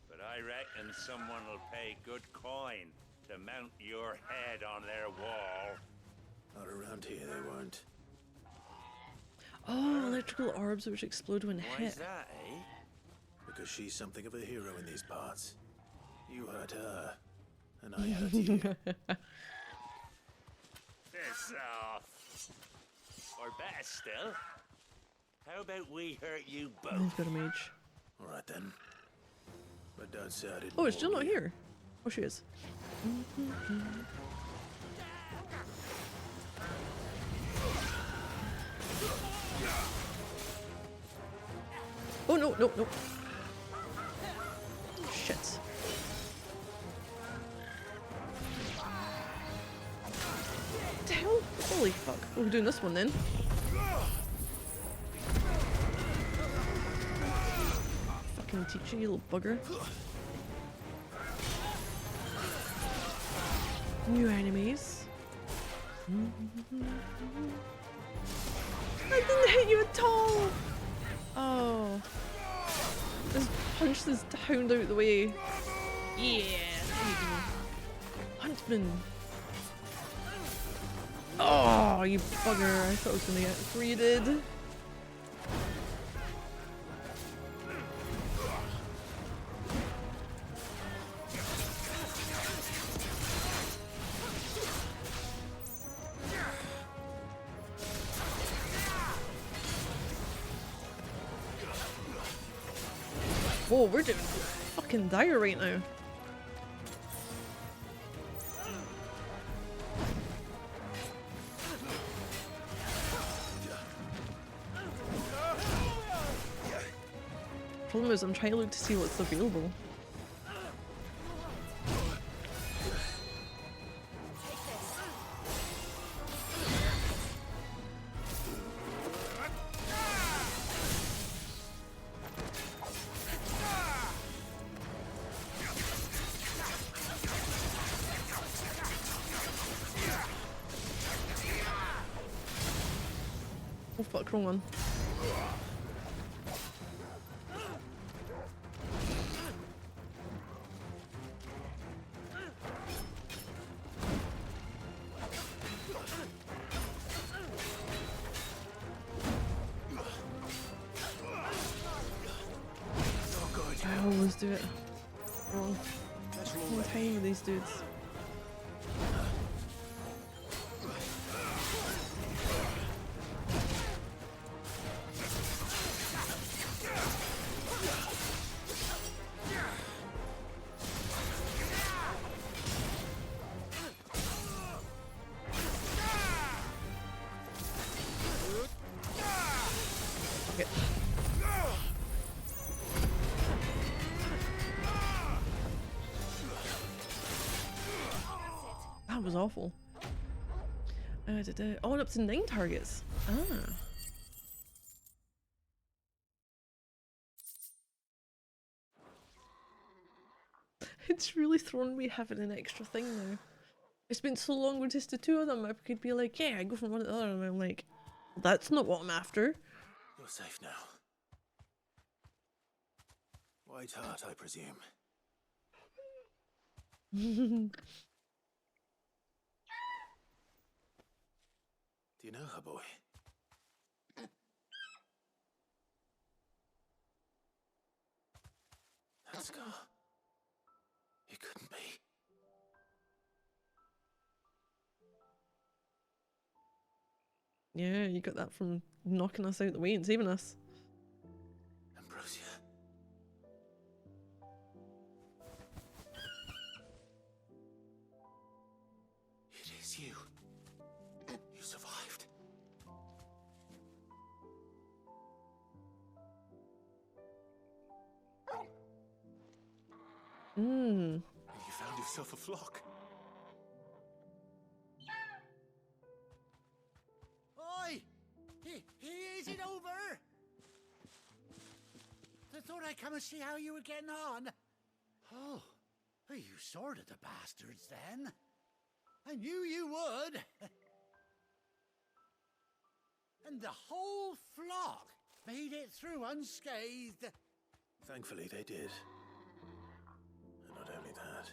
But I reckon someone will pay good coin to mount your head on their wall. Not around here, they won't. Oh, electrical orbs which explode when Why's hit. that, eh? Because she's something of a hero in these parts. You hurt her, and I hurt you. Piss off. Or better still, how about we hurt you both? He's got a mage. Alright then. But don't say I didn't. Oh, it's still not here. Oh, she is. Oh, no, no, no. Shit. What the hell? Holy fuck. We're doing this one then. Fucking teach you little bugger. New enemies. I didn't hit you at all! Oh. Just punch this hound out the way. Yeah, there you go. Huntsman. Oh, you bugger. I thought I was gonna get greeted. Whoa, we're doing fucking dire right now. Problem is, I'm trying to look to see what's available. Oh fuck, wrong one. these dudes. Okay. That was awful. Oh, and up to 9 targets. Ah. It's really thrown me having an extra thing now. It's been so long with just the 2 of them, I could be like, yeah, I go from one to the other, and I'm like, well, that's not what I'm after. You're safe now. White Heart, I presume. Do you know her, boy? That scar? It couldn't be. Yeah, you got that from knocking us out the way and saving us. Ambrosia. It is you. You survived. Mmm. You found yourself a flock. Oi! Is it over? I thought I'd come and see how you were getting on. Oh, you sorted the bastards then. I knew you would. And the whole flock made it through unscathed. Thankfully, they did. And not only that.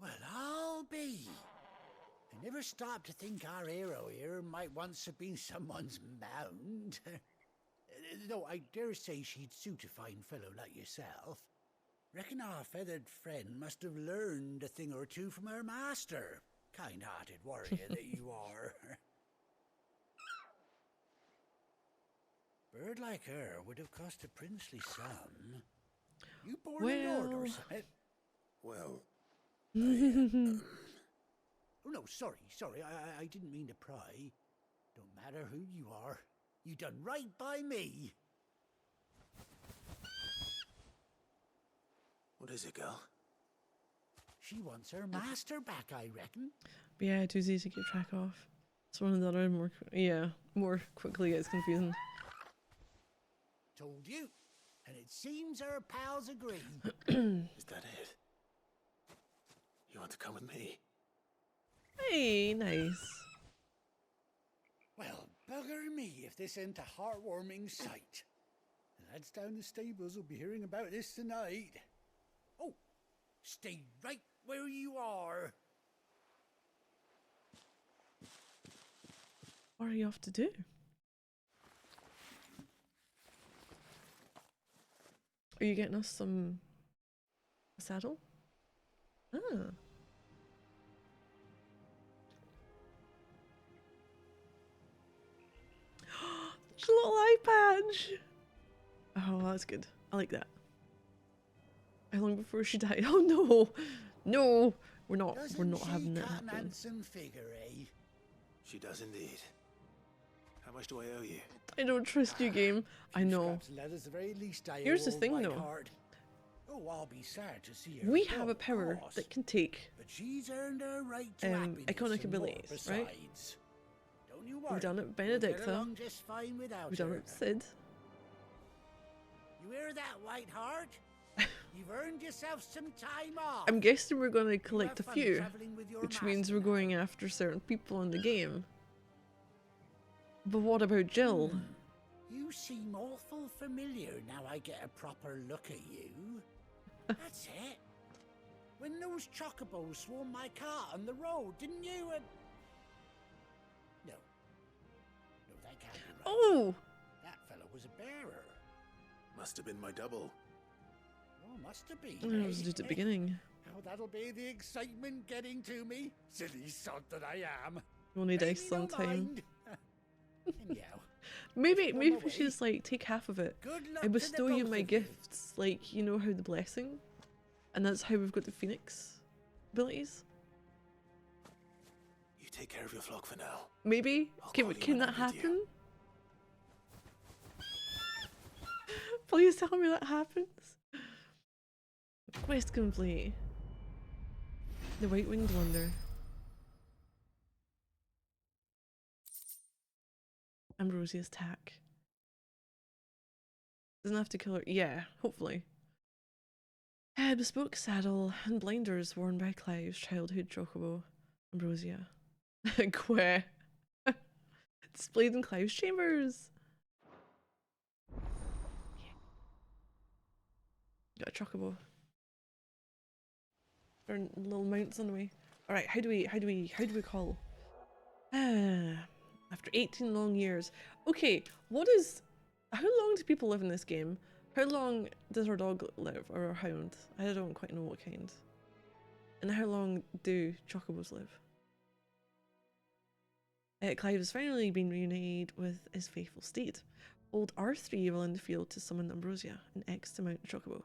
Well, I'll be. I never stopped to think our hero here might once have been someone's mount. Though I dare say she'd suit a fine fellow like yourself. Reckon our feathered friend must have learned a thing or two from her master. Kind-hearted warrior that you are. Bird like her would have cost a princely sum. You born in Lord or something? Well, Oh no, sorry. I didn't mean to pry. Don't matter who you are. You done right by me. What is it, girl? She wants her master back, I reckon. But yeah, too easy to keep track of. It's one of the other more quickly gets confusing. Told you. And it seems our pals agree. Is that it? You want to come with me? Hey, nice. Well, bugger me if this ain't a heartwarming sight. The lads down the stables will be hearing about this tonight. Oh, stay right where you are. What are you off to do? Are you getting us a saddle? Ah. There's a little eye patch. Oh, that's good. I like that. How long before she died? Oh no, no, we're not having that happen. Handsome figure, eh? She does indeed. How much do I owe you? I don't trust you, game. I know. Leather's the very least I Here's the owe thing, White though. Heart. Oh, I'll be sad to see her We go, have a of power course, that can take but she's earned her right to happiness iconic and more abilities, right? besides. Don't you worry. We've done it with We'll get Benedicta. along just fine without We've done her. it with Sid. You hear that, White Heart? You've earned yourself some time off. I'm guessing we're going to collect a fun few, travelling with your which means we're going after certain people in the game. But what about Jill? You seem awful familiar now I get a proper look at you. That's it. when those chocobos swarmed my car on the road, didn't you? No. No, that can't be right. Oh! That fellow was a bearer. Must have been my double. Oh, must have been. It was just at the beginning. How that'll be the excitement getting to me. Silly sod that I am. Only Pay dice me no sometime. mind. Anyhow, Maybe on we my should way. just like take half of it. Good luck I to the bestow you both my of you. gifts, like you know how the blessing, and that's how we've got the phoenix abilities. You take care of your flock for now. Maybe can that happen? Please tell me that happens. Quest complete. The White-Winged Wonder. Ambrosia's tack. Doesn't have to kill her. Yeah, hopefully. Bespoke saddle and blinders worn by Clive's childhood chocobo, Ambrosia. Queh. Displayed in Clive's chambers. Yeah. Got a chocobo. There are little mounts on the way. Alright, how do we call? After 18 long years. Okay, how long do people live in this game? How long does our dog live, or our hound? I don't quite know what kind. And how long do chocobos live? Clive has finally been reunited with his faithful steed. Old R3 will in the field to summon Ambrosia, an X to mount chocobo.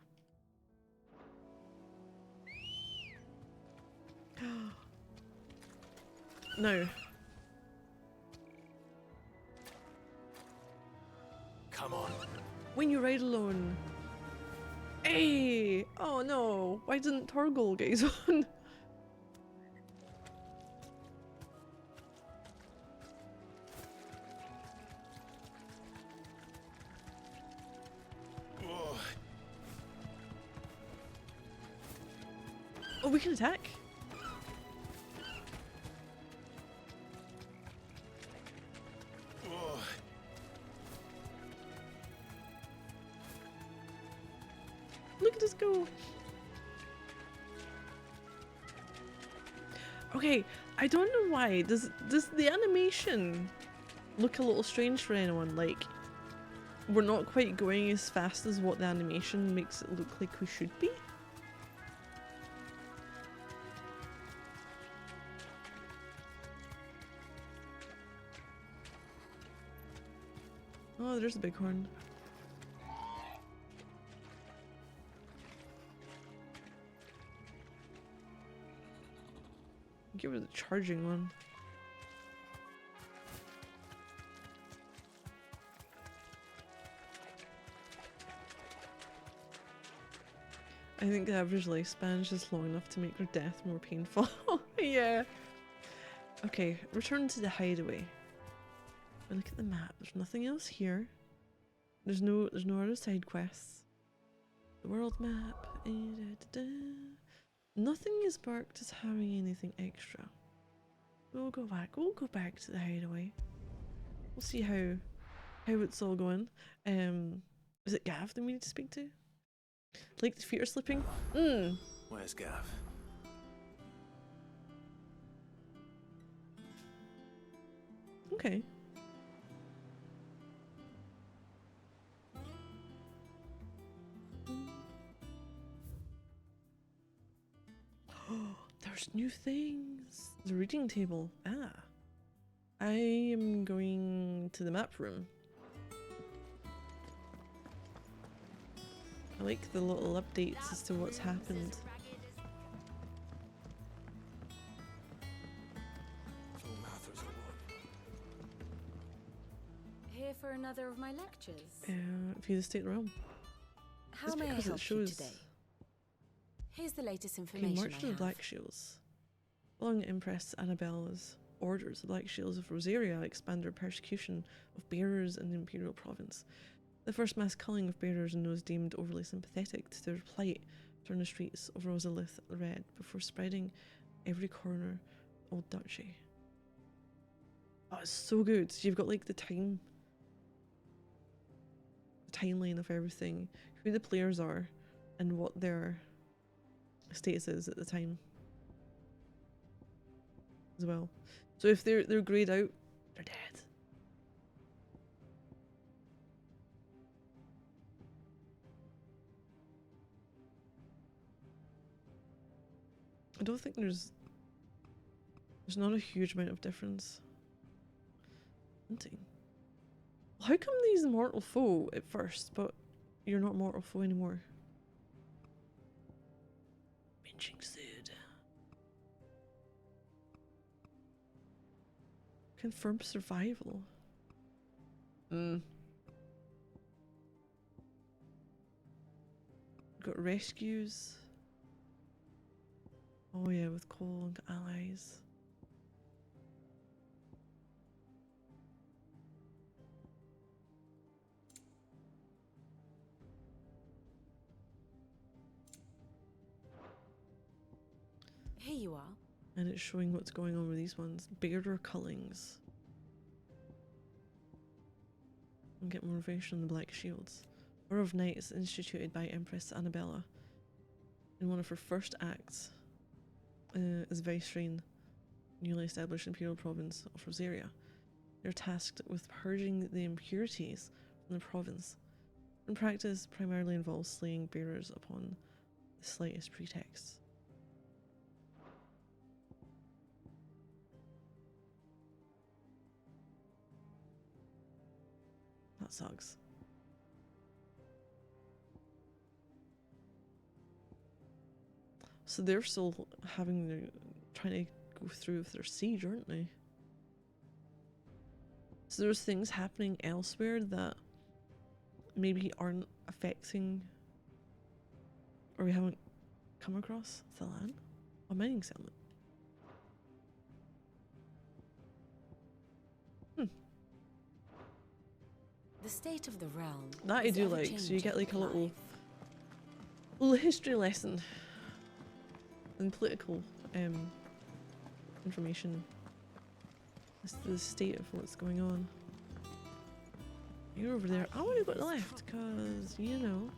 No. Come on. When you ride alone. Hey! Oh no! Why didn't Torgal get his on? Oh, we can attack? Look at us go. Okay, I don't know why. Does the animation look a little strange for anyone? Like, we're not quite going as fast as what the animation makes it look like we should be? Oh, there's a bighorn. Give her the charging one. I think the average lifespan is just long enough to make her death more painful. Yeah. Okay, return to the hideaway. Look at the map. There's nothing else here. There's no other side quests. The world map. Nothing is marked as having anything extra. We'll go back. We'll go back to the hideaway. We'll see how it's all going. Is it Gav that we need to speak to? Like the feet are slipping? Where's Gav? Okay. There's new things. The reading table. Ah. I am going to the map room. I like the little updates as to what's happened. Here for another of my lectures. View the state realm. How It's may I because it help you shows. today? Here's the latest Okay, information March I of the have. Black Shields. Following Empress Annabella's orders, the Black Shields of Rosaria expand their persecution of bearers in the Imperial Province. The first mass culling of bearers and those deemed overly sympathetic to their plight turn the streets of Rosalith red before spreading every corner of Old Duchy. Oh, it's so good. So you've got like the timeline of everything, who the players are, and what their status is at the time as well. So if they're greyed out, they're dead. I don't think there's not a huge amount of difference. Hunting. How come these mortal foe at first, but you're not mortal foe anymore? Minching Sid. Confirmed survival. Got rescues. Oh yeah, with Cole and allies. Here you are. And it's showing what's going on with these ones. Bearder Cullings. And get more information on the Black Shields. Order of Knights instituted by Empress Annabella in one of her first acts as Vicereine, newly established imperial province of Rosaria. They're tasked with purging the impurities from the province. In practice, primarily involves slaying bearers upon the slightest pretext. That sucks. So they're still trying to go through with their siege, aren't they? So there's things happening elsewhere that maybe aren't affecting, or we haven't come across Thalan, a mining settlement. The state of the realm. That I do like. So you get like a little history lesson and political information as to the state of what's going on. You're over there. I want to go to the left because, you know,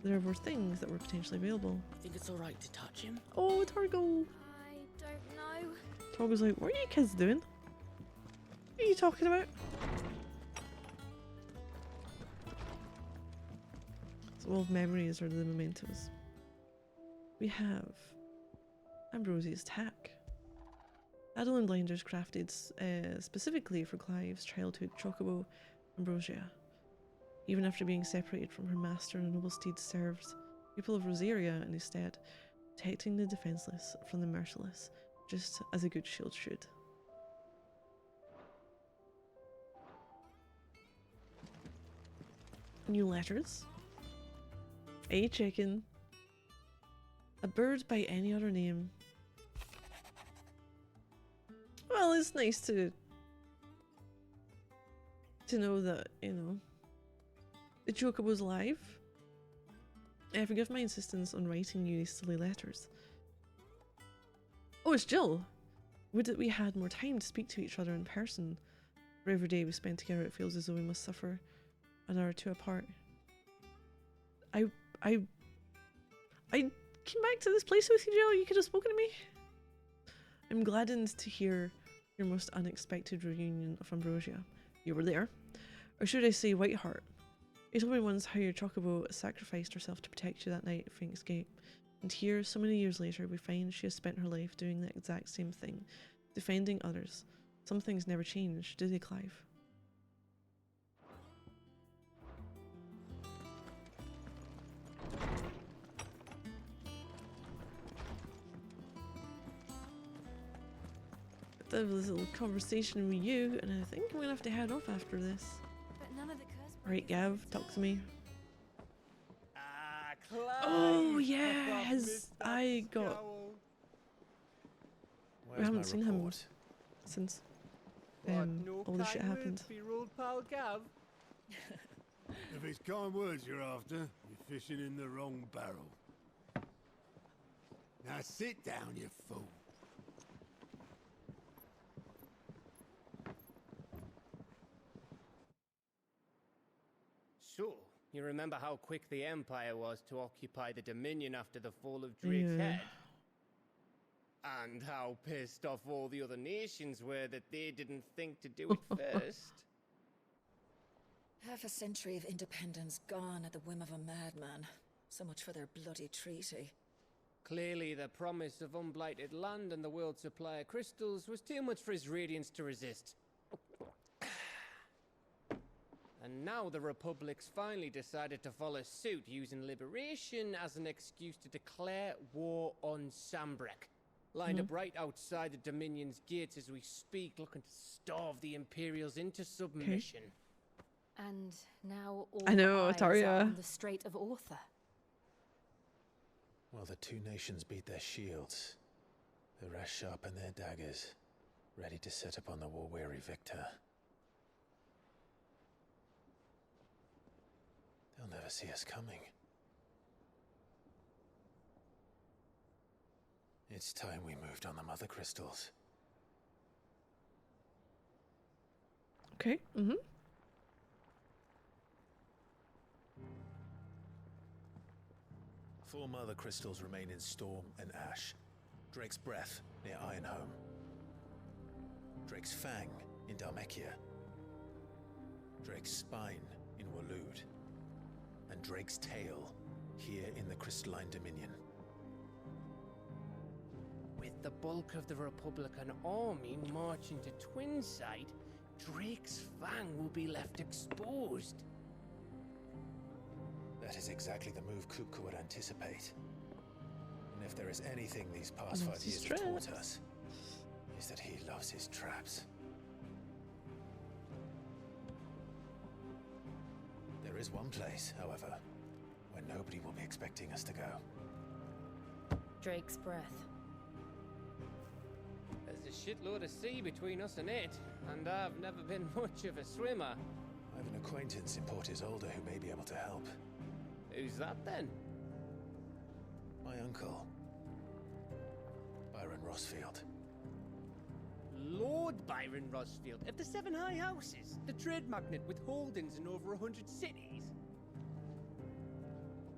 there were things that were potentially available. Think it's alright to touch him? Oh, Torgal. I don't know. Torgal's like, what are you kids doing? What are you talking about? So all of memories are the mementos. We have Ambrosia's tack. Adeline blinders crafted specifically for Clive's childhood chocobo, Ambrosia. Even after being separated from her master, a noble steed served people of Rosaria instead, protecting the defenseless from the merciless, just as a good shield should. New letters. A chicken. A bird by any other name. Well, it's nice to know that, you know, the chocobo's alive. Forgive my insistence on writing you these silly letters. Oh, it's Jill. Would that we had more time to speak to each other in person. For every day we spend together, it feels as though we must suffer an hour or two apart. I came back to this place with you, Jill. You could have spoken to me. I'm gladdened to hear your most unexpected reunion of Ambrosia. You were there. Or should I say Whiteheart? You told me once how your chocobo sacrificed herself to protect you that night at Phoenix Gate. And here, so many years later, we find she has spent her life doing the exact same thing. Defending others. Some things never change, do they, Clive? That was a little conversation with you, and I think I'm gonna have to head off after this. But none of the curse. Alright, Gav, talk to me. Clive, Oh yeah, his eye got. We haven't seen him since all this shit happened. If it's kind words you're after, you're fishing in the wrong barrel. Now sit down, you fool. So, You remember how quick the Empire was to occupy the Dominion after the fall of Drake's Yeah. Head? And how pissed off all the other nations were that they didn't think to do it first. Half a century of independence gone at the whim of a madman. So much for their bloody treaty. Clearly, the promise of unblighted land and the world's supply of crystals was too much for his radiance to resist. And now the Republic's finally decided to follow suit, using liberation as an excuse to declare war on Sambrek. Lined up right outside the Dominion's gates as we speak, looking to starve the Imperials into submission. And now all I know, eyes Taria. are on the Strait of Author. Well, the two nations beat their shields. The rest sharpen their daggers, ready to set upon the war-weary victor. They'll never see us coming. It's time we moved on the mother crystals. Okay. Mm-hmm. 4 mother crystals remain in Storm and Ash. Drake's Breath near Ironhome. Drake's Fang in Dhalmekia. Drake's Spine in Waloed. And Drake's Tail here in the Crystalline Dominion. With the bulk of the Republican army marching to Twinside, Drake's Fang will be left exposed. That is exactly the move Kupka would anticipate. And if there is anything these past 5 years have taught us, is that he loves his traps. There is one place, however, where nobody will be expecting us to go. Drake's Breath. There's a shitload of sea between us and it, and I've never been much of a swimmer. I have an acquaintance in Port Isolde who may be able to help. Who's that then? My uncle, Byron Rossfield. Lord Byron Rossfield of the 7 High Houses, the trade magnate with holdings in over 100 cities.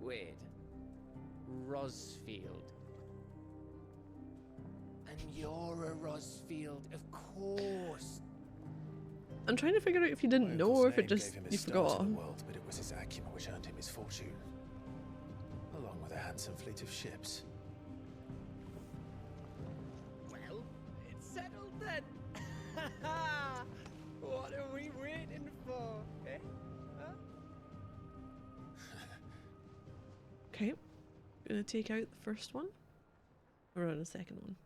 Wait, Rossfield. And you're a Rossfield, of course. I'm trying to figure out if you didn't know or if it just Gave him you his start forgot. in the world, but it was his acumen which earned him his fortune, along with a handsome fleet of ships. Well, it's settled then. What are we waiting for, eh? Huh? Okay. Gonna take out the first one. Or the second one.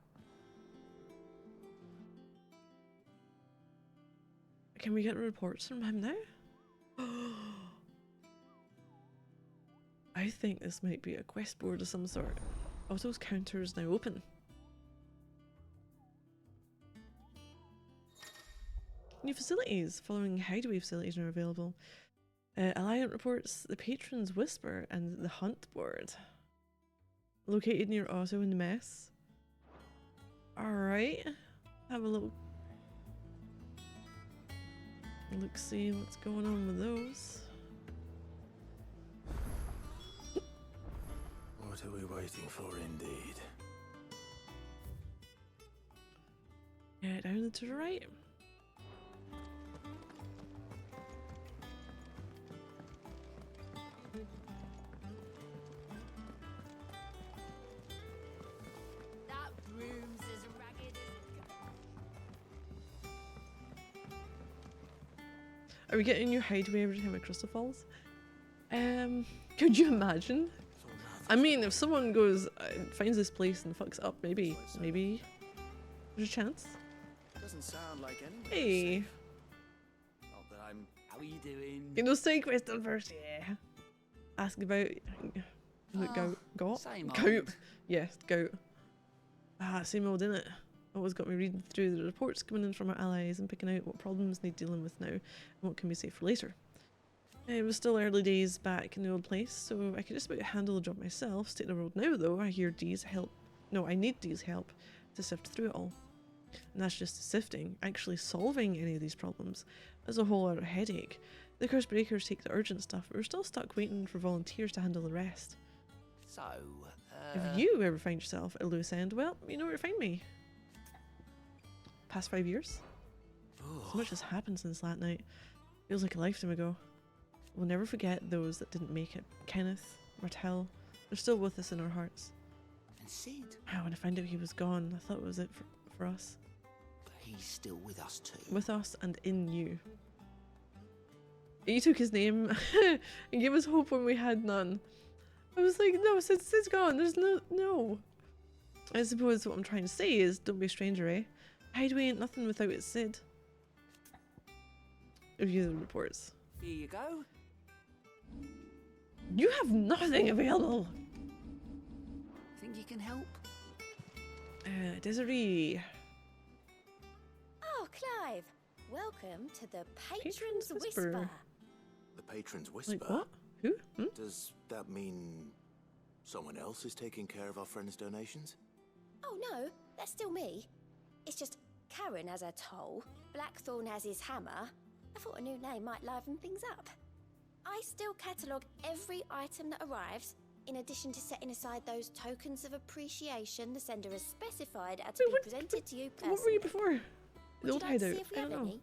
Can we get reports from him now? I think this might be a quest board of some sort. Otto's counter is now open. New facilities following hideaway facilities are available. Alliant reports the Patron's Whisper and the Hunt board. Located near Otto in the mess. Alright. Have a little look, see what's going on with those. What are we waiting for, indeed? Yeah, down to the right. That room's as ragged as Are we getting your hideaway every time a crystal falls? Could you imagine? I mean, if someone goes, finds this place and fucks up, maybe there's a chance. Doesn't sound like anyone. Hey, Not that I'm. How are you doing? you know, say question first. Yeah. Ask about gout. same Gout. old. Yes, gout. Same old, innit? Always got me reading through the reports coming in from our allies and picking out what problems need dealing with now and what can be saved for later. It was still early days back in the old place, so I could just about handle the job myself. State of the road now, though, I hear Dee's help. No, I need Dee's help to sift through it all. And that's just sifting. Actually solving any of these problems is a whole lot of headache. The curse breakers take the urgent stuff, but we're still stuck waiting for volunteers to handle the rest. So, If you ever find yourself at a loose end, well, you know where to find me. Past 5 years? So much has happened since that night. Feels like a lifetime ago. We'll never forget those that didn't make it. Kenneth, Martell, they're still with us in our hearts. And Sid? Wow, when I found out he was gone, I thought it was it for us. But he's still with us too. With us and in you. You took his name and gave us hope when we had none. I was like, no, Sid's gone. There's no. I suppose what I'm trying to say is, don't be a stranger, eh? Hideaway ain't nothing without its Sid. Review the reports. Here you go. You have nothing available. Think you can help? Desiree. Oh, Clive. Welcome to the Patron's Whisper. The Patron's Whisper? Like what? Who? Does that mean someone else is taking care of our friends' donations? Oh no, that's still me. It's just Karen has her toll, Blackthorn has his hammer. I thought a new name might liven things up. I still catalogue every item that arrives, in addition to setting aside those tokens of appreciation the sender has specified are to be presented to you personally. What were you before? The old Would you like to hideout. see if we I have don't know. any?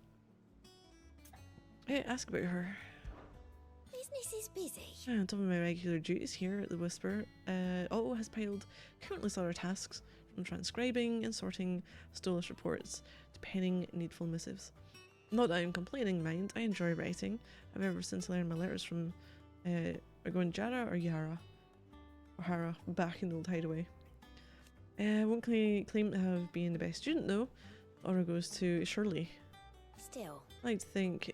Hey, ask about her. Business is busy. On top of my regular duties here at the Whisper, Otto has piled countless other tasks, from transcribing and sorting stolish reports to penning needful missives. Not that I'm complaining, mind. I enjoy writing. I've ever since learned my letters from are going Jara or Yara or Hara back in the old hideaway. I won't claim to have been the best student though. Honor goes to Shirley. Still. I'd like to think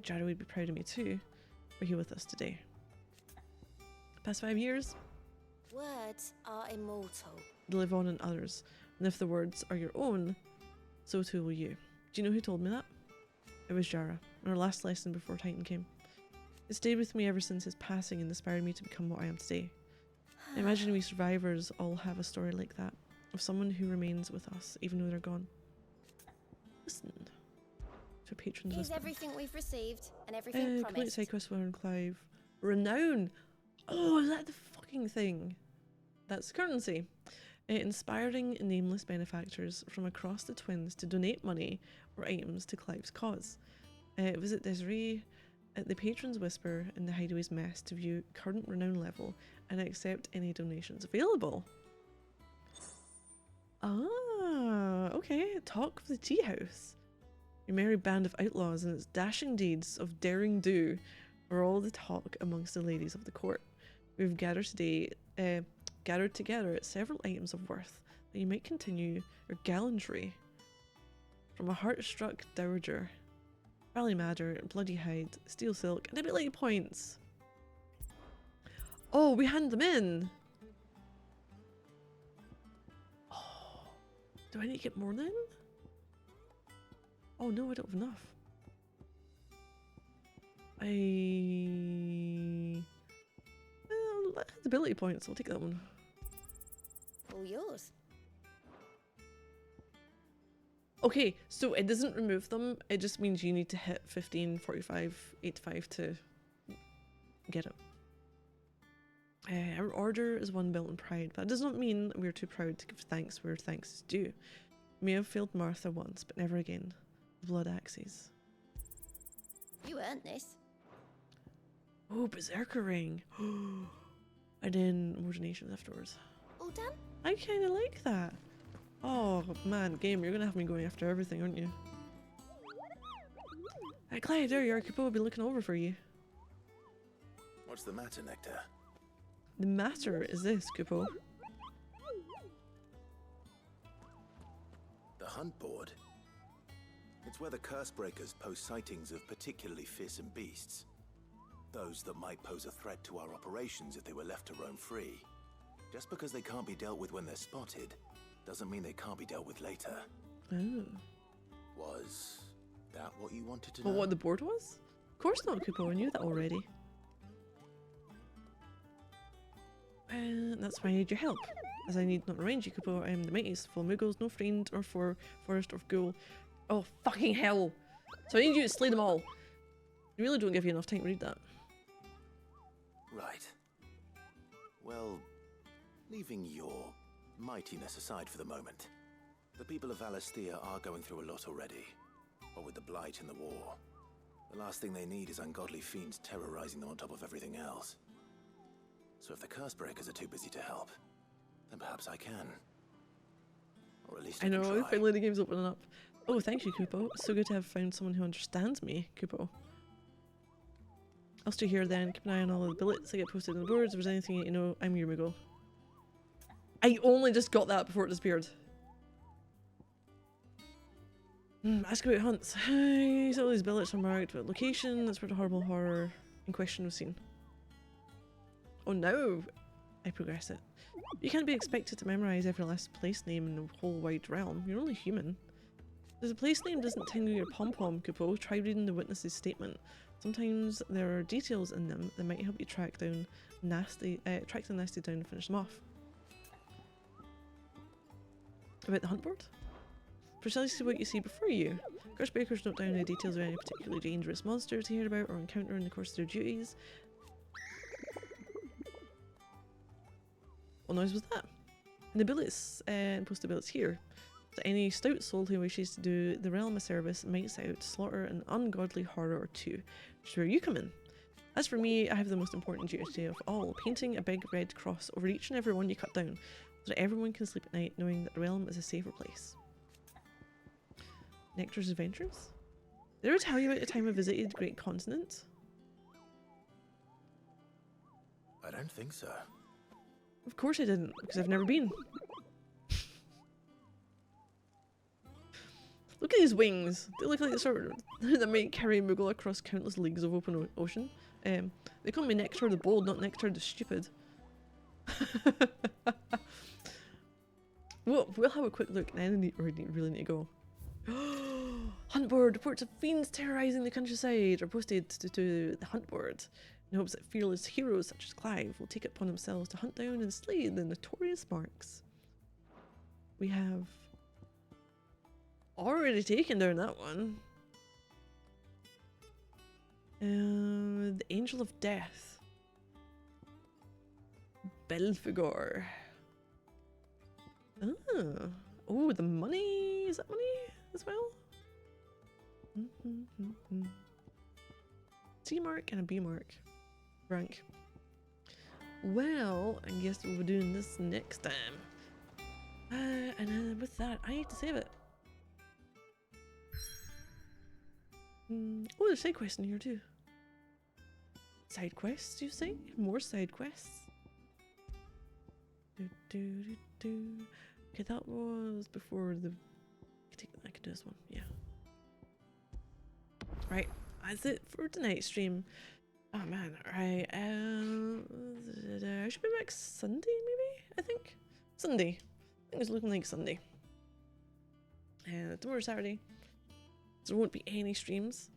Jara would be proud of me too. We're here with us today. Past 5 years, Words are immortal. they live on in others, and if the words are your own, so too will you. Do you know who told me that? It was Jara, in our last lesson before Titan came. It stayed with me ever since his passing and inspired me to become what I am today. I imagine we survivors all have a story like that, of someone who remains with us even though they're gone. Listen to a Patron's Here's Whisper. everything we've received and everything Complete promised. side quest for Clive. Renown! Oh, is that the fucking thing? That's currency. Inspiring nameless benefactors from across the Twins to donate money or items to Clive's cause. Visit Desiree at the Patron's Whisper in the Hideaway's Mess to view current renown level and accept any donations available. Ah, okay. Talk of the Tea House. Your merry band of outlaws and its dashing deeds of daring do are all the talk amongst the ladies of the court. We've gathered together several items of worth that you might continue your gallantry. From a heart-struck dowager, Rally Madder, Bloody Hide, Steel Silk, and ability points. Oh, we hand them in. Oh, do I need to get more then? Oh no, I don't have enough. Well, that has ability points. I'll take that one. All yours. Okay, so it doesn't remove them. It just means you need to hit 15, 45, 85 to get it. Our order is one built in pride, but it does not mean we're too proud to give thanks where thanks is due. We may have failed Martha once, but never again. Blood axes. You earned this. Oh, Berserker Ring. And then more donations afterwards. All done? I kind of like that. Oh man, game, you're gonna have me going after everything, aren't you? Hey, Clyde, there you are. Kupo will be looking over for you. What's the matter, Nectar? The matter is this, Kupo. The hunt board? It's where the curse breakers post sightings of particularly fearsome beasts. Those that might pose a threat to our operations if they were left to roam free. Just because they can't be dealt with when they're spotted, doesn't mean they can't be dealt with later. Oh. Was that what you wanted to know? Well, what the board was? Of course not, Kupo. I knew that already. And that's why I need your help. As I need not arrange you, Kupo. I am the mightiest of all Muggles, no friend or forest or ghoul. Oh, fucking hell. So I need you to slay them all. You really don't give you enough time to read that. Right. Well, leaving your mightiness aside for the moment, the people of Valisthea are going through a lot already. What with the Blight and the war, the last thing they need is ungodly fiends terrorizing them on top of everything else. So if the Cursebreakers are too busy to help, then perhaps I can. Or at least I know, can try. finally the game's opening up. Oh, thank you, Kupo. It's so good to have found someone who understands me, Kupo. I'll stay here then, keep an eye on all of the billets that get posted on the boards. If there's anything you know, I'm Yumiko. I only just got that before it disappeared. Ask about hunts. All these billets are marked with location. That's where the horrible horror in question was seen. Oh no! I progress it. You can't be expected to memorize every last place name in the whole wide realm. You're only human. If a place name doesn't tingle your pom-pom, Kupo, try reading the witness's statement. Sometimes there are details in them that might help you track the nasty down and finish them off. About the hunt board? Precisely what you see before you. Cursebreakers note down the details of any particularly dangerous monster to hear about or encounter in the course of their duties. What noise was that? And the billets, and post the billets here. So any stout soul who wishes to do the realm a service might set out to slaughter an ungodly horror or two, which is where you come in. As for me, I have the most important duty of all, painting a big red cross over each and every one you cut down, so that everyone can sleep at night knowing that the realm is a safer place. Nectar's Adventures? Did I ever tell you about the time I visited the Great Continent? I don't think so. Of course I didn't, because I've never been. Look at these wings. They look like the sort of that might carry Moogle across countless leagues of open ocean. They call me Nectar the Bold, not Nectar the Stupid. We'll have a quick look and then really need to go. Hunt board. Reports of fiends terrorizing the countryside are posted to the hunt board in hopes that fearless heroes such as Clive will take it upon themselves to hunt down and slay the notorious marks. We have already taken down that one. The Angel of Death. Belphegor. Oh, the money. Is that money as well? C mark and a B mark. Rank. Well, I guess we'll be doing this next time. And then with that, I need to save it. Oh, there's side quests in here too. Side quests, you say? More side quests. Okay, that was before the. I could do this one, yeah. Right, that's it for tonight's stream. Oh man, alright. I should be back Sunday, maybe? I think Sunday. I think it's looking like Sunday. Tomorrow's Saturday, so there won't be any streams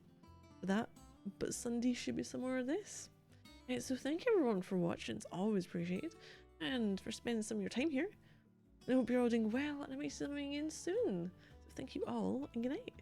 for that. But Sunday should be some more of this. So thank you everyone for watching. It's always appreciated, and for spending some of your time here. I hope you're all doing well, and I might see something in soon. So thank you all, and good night.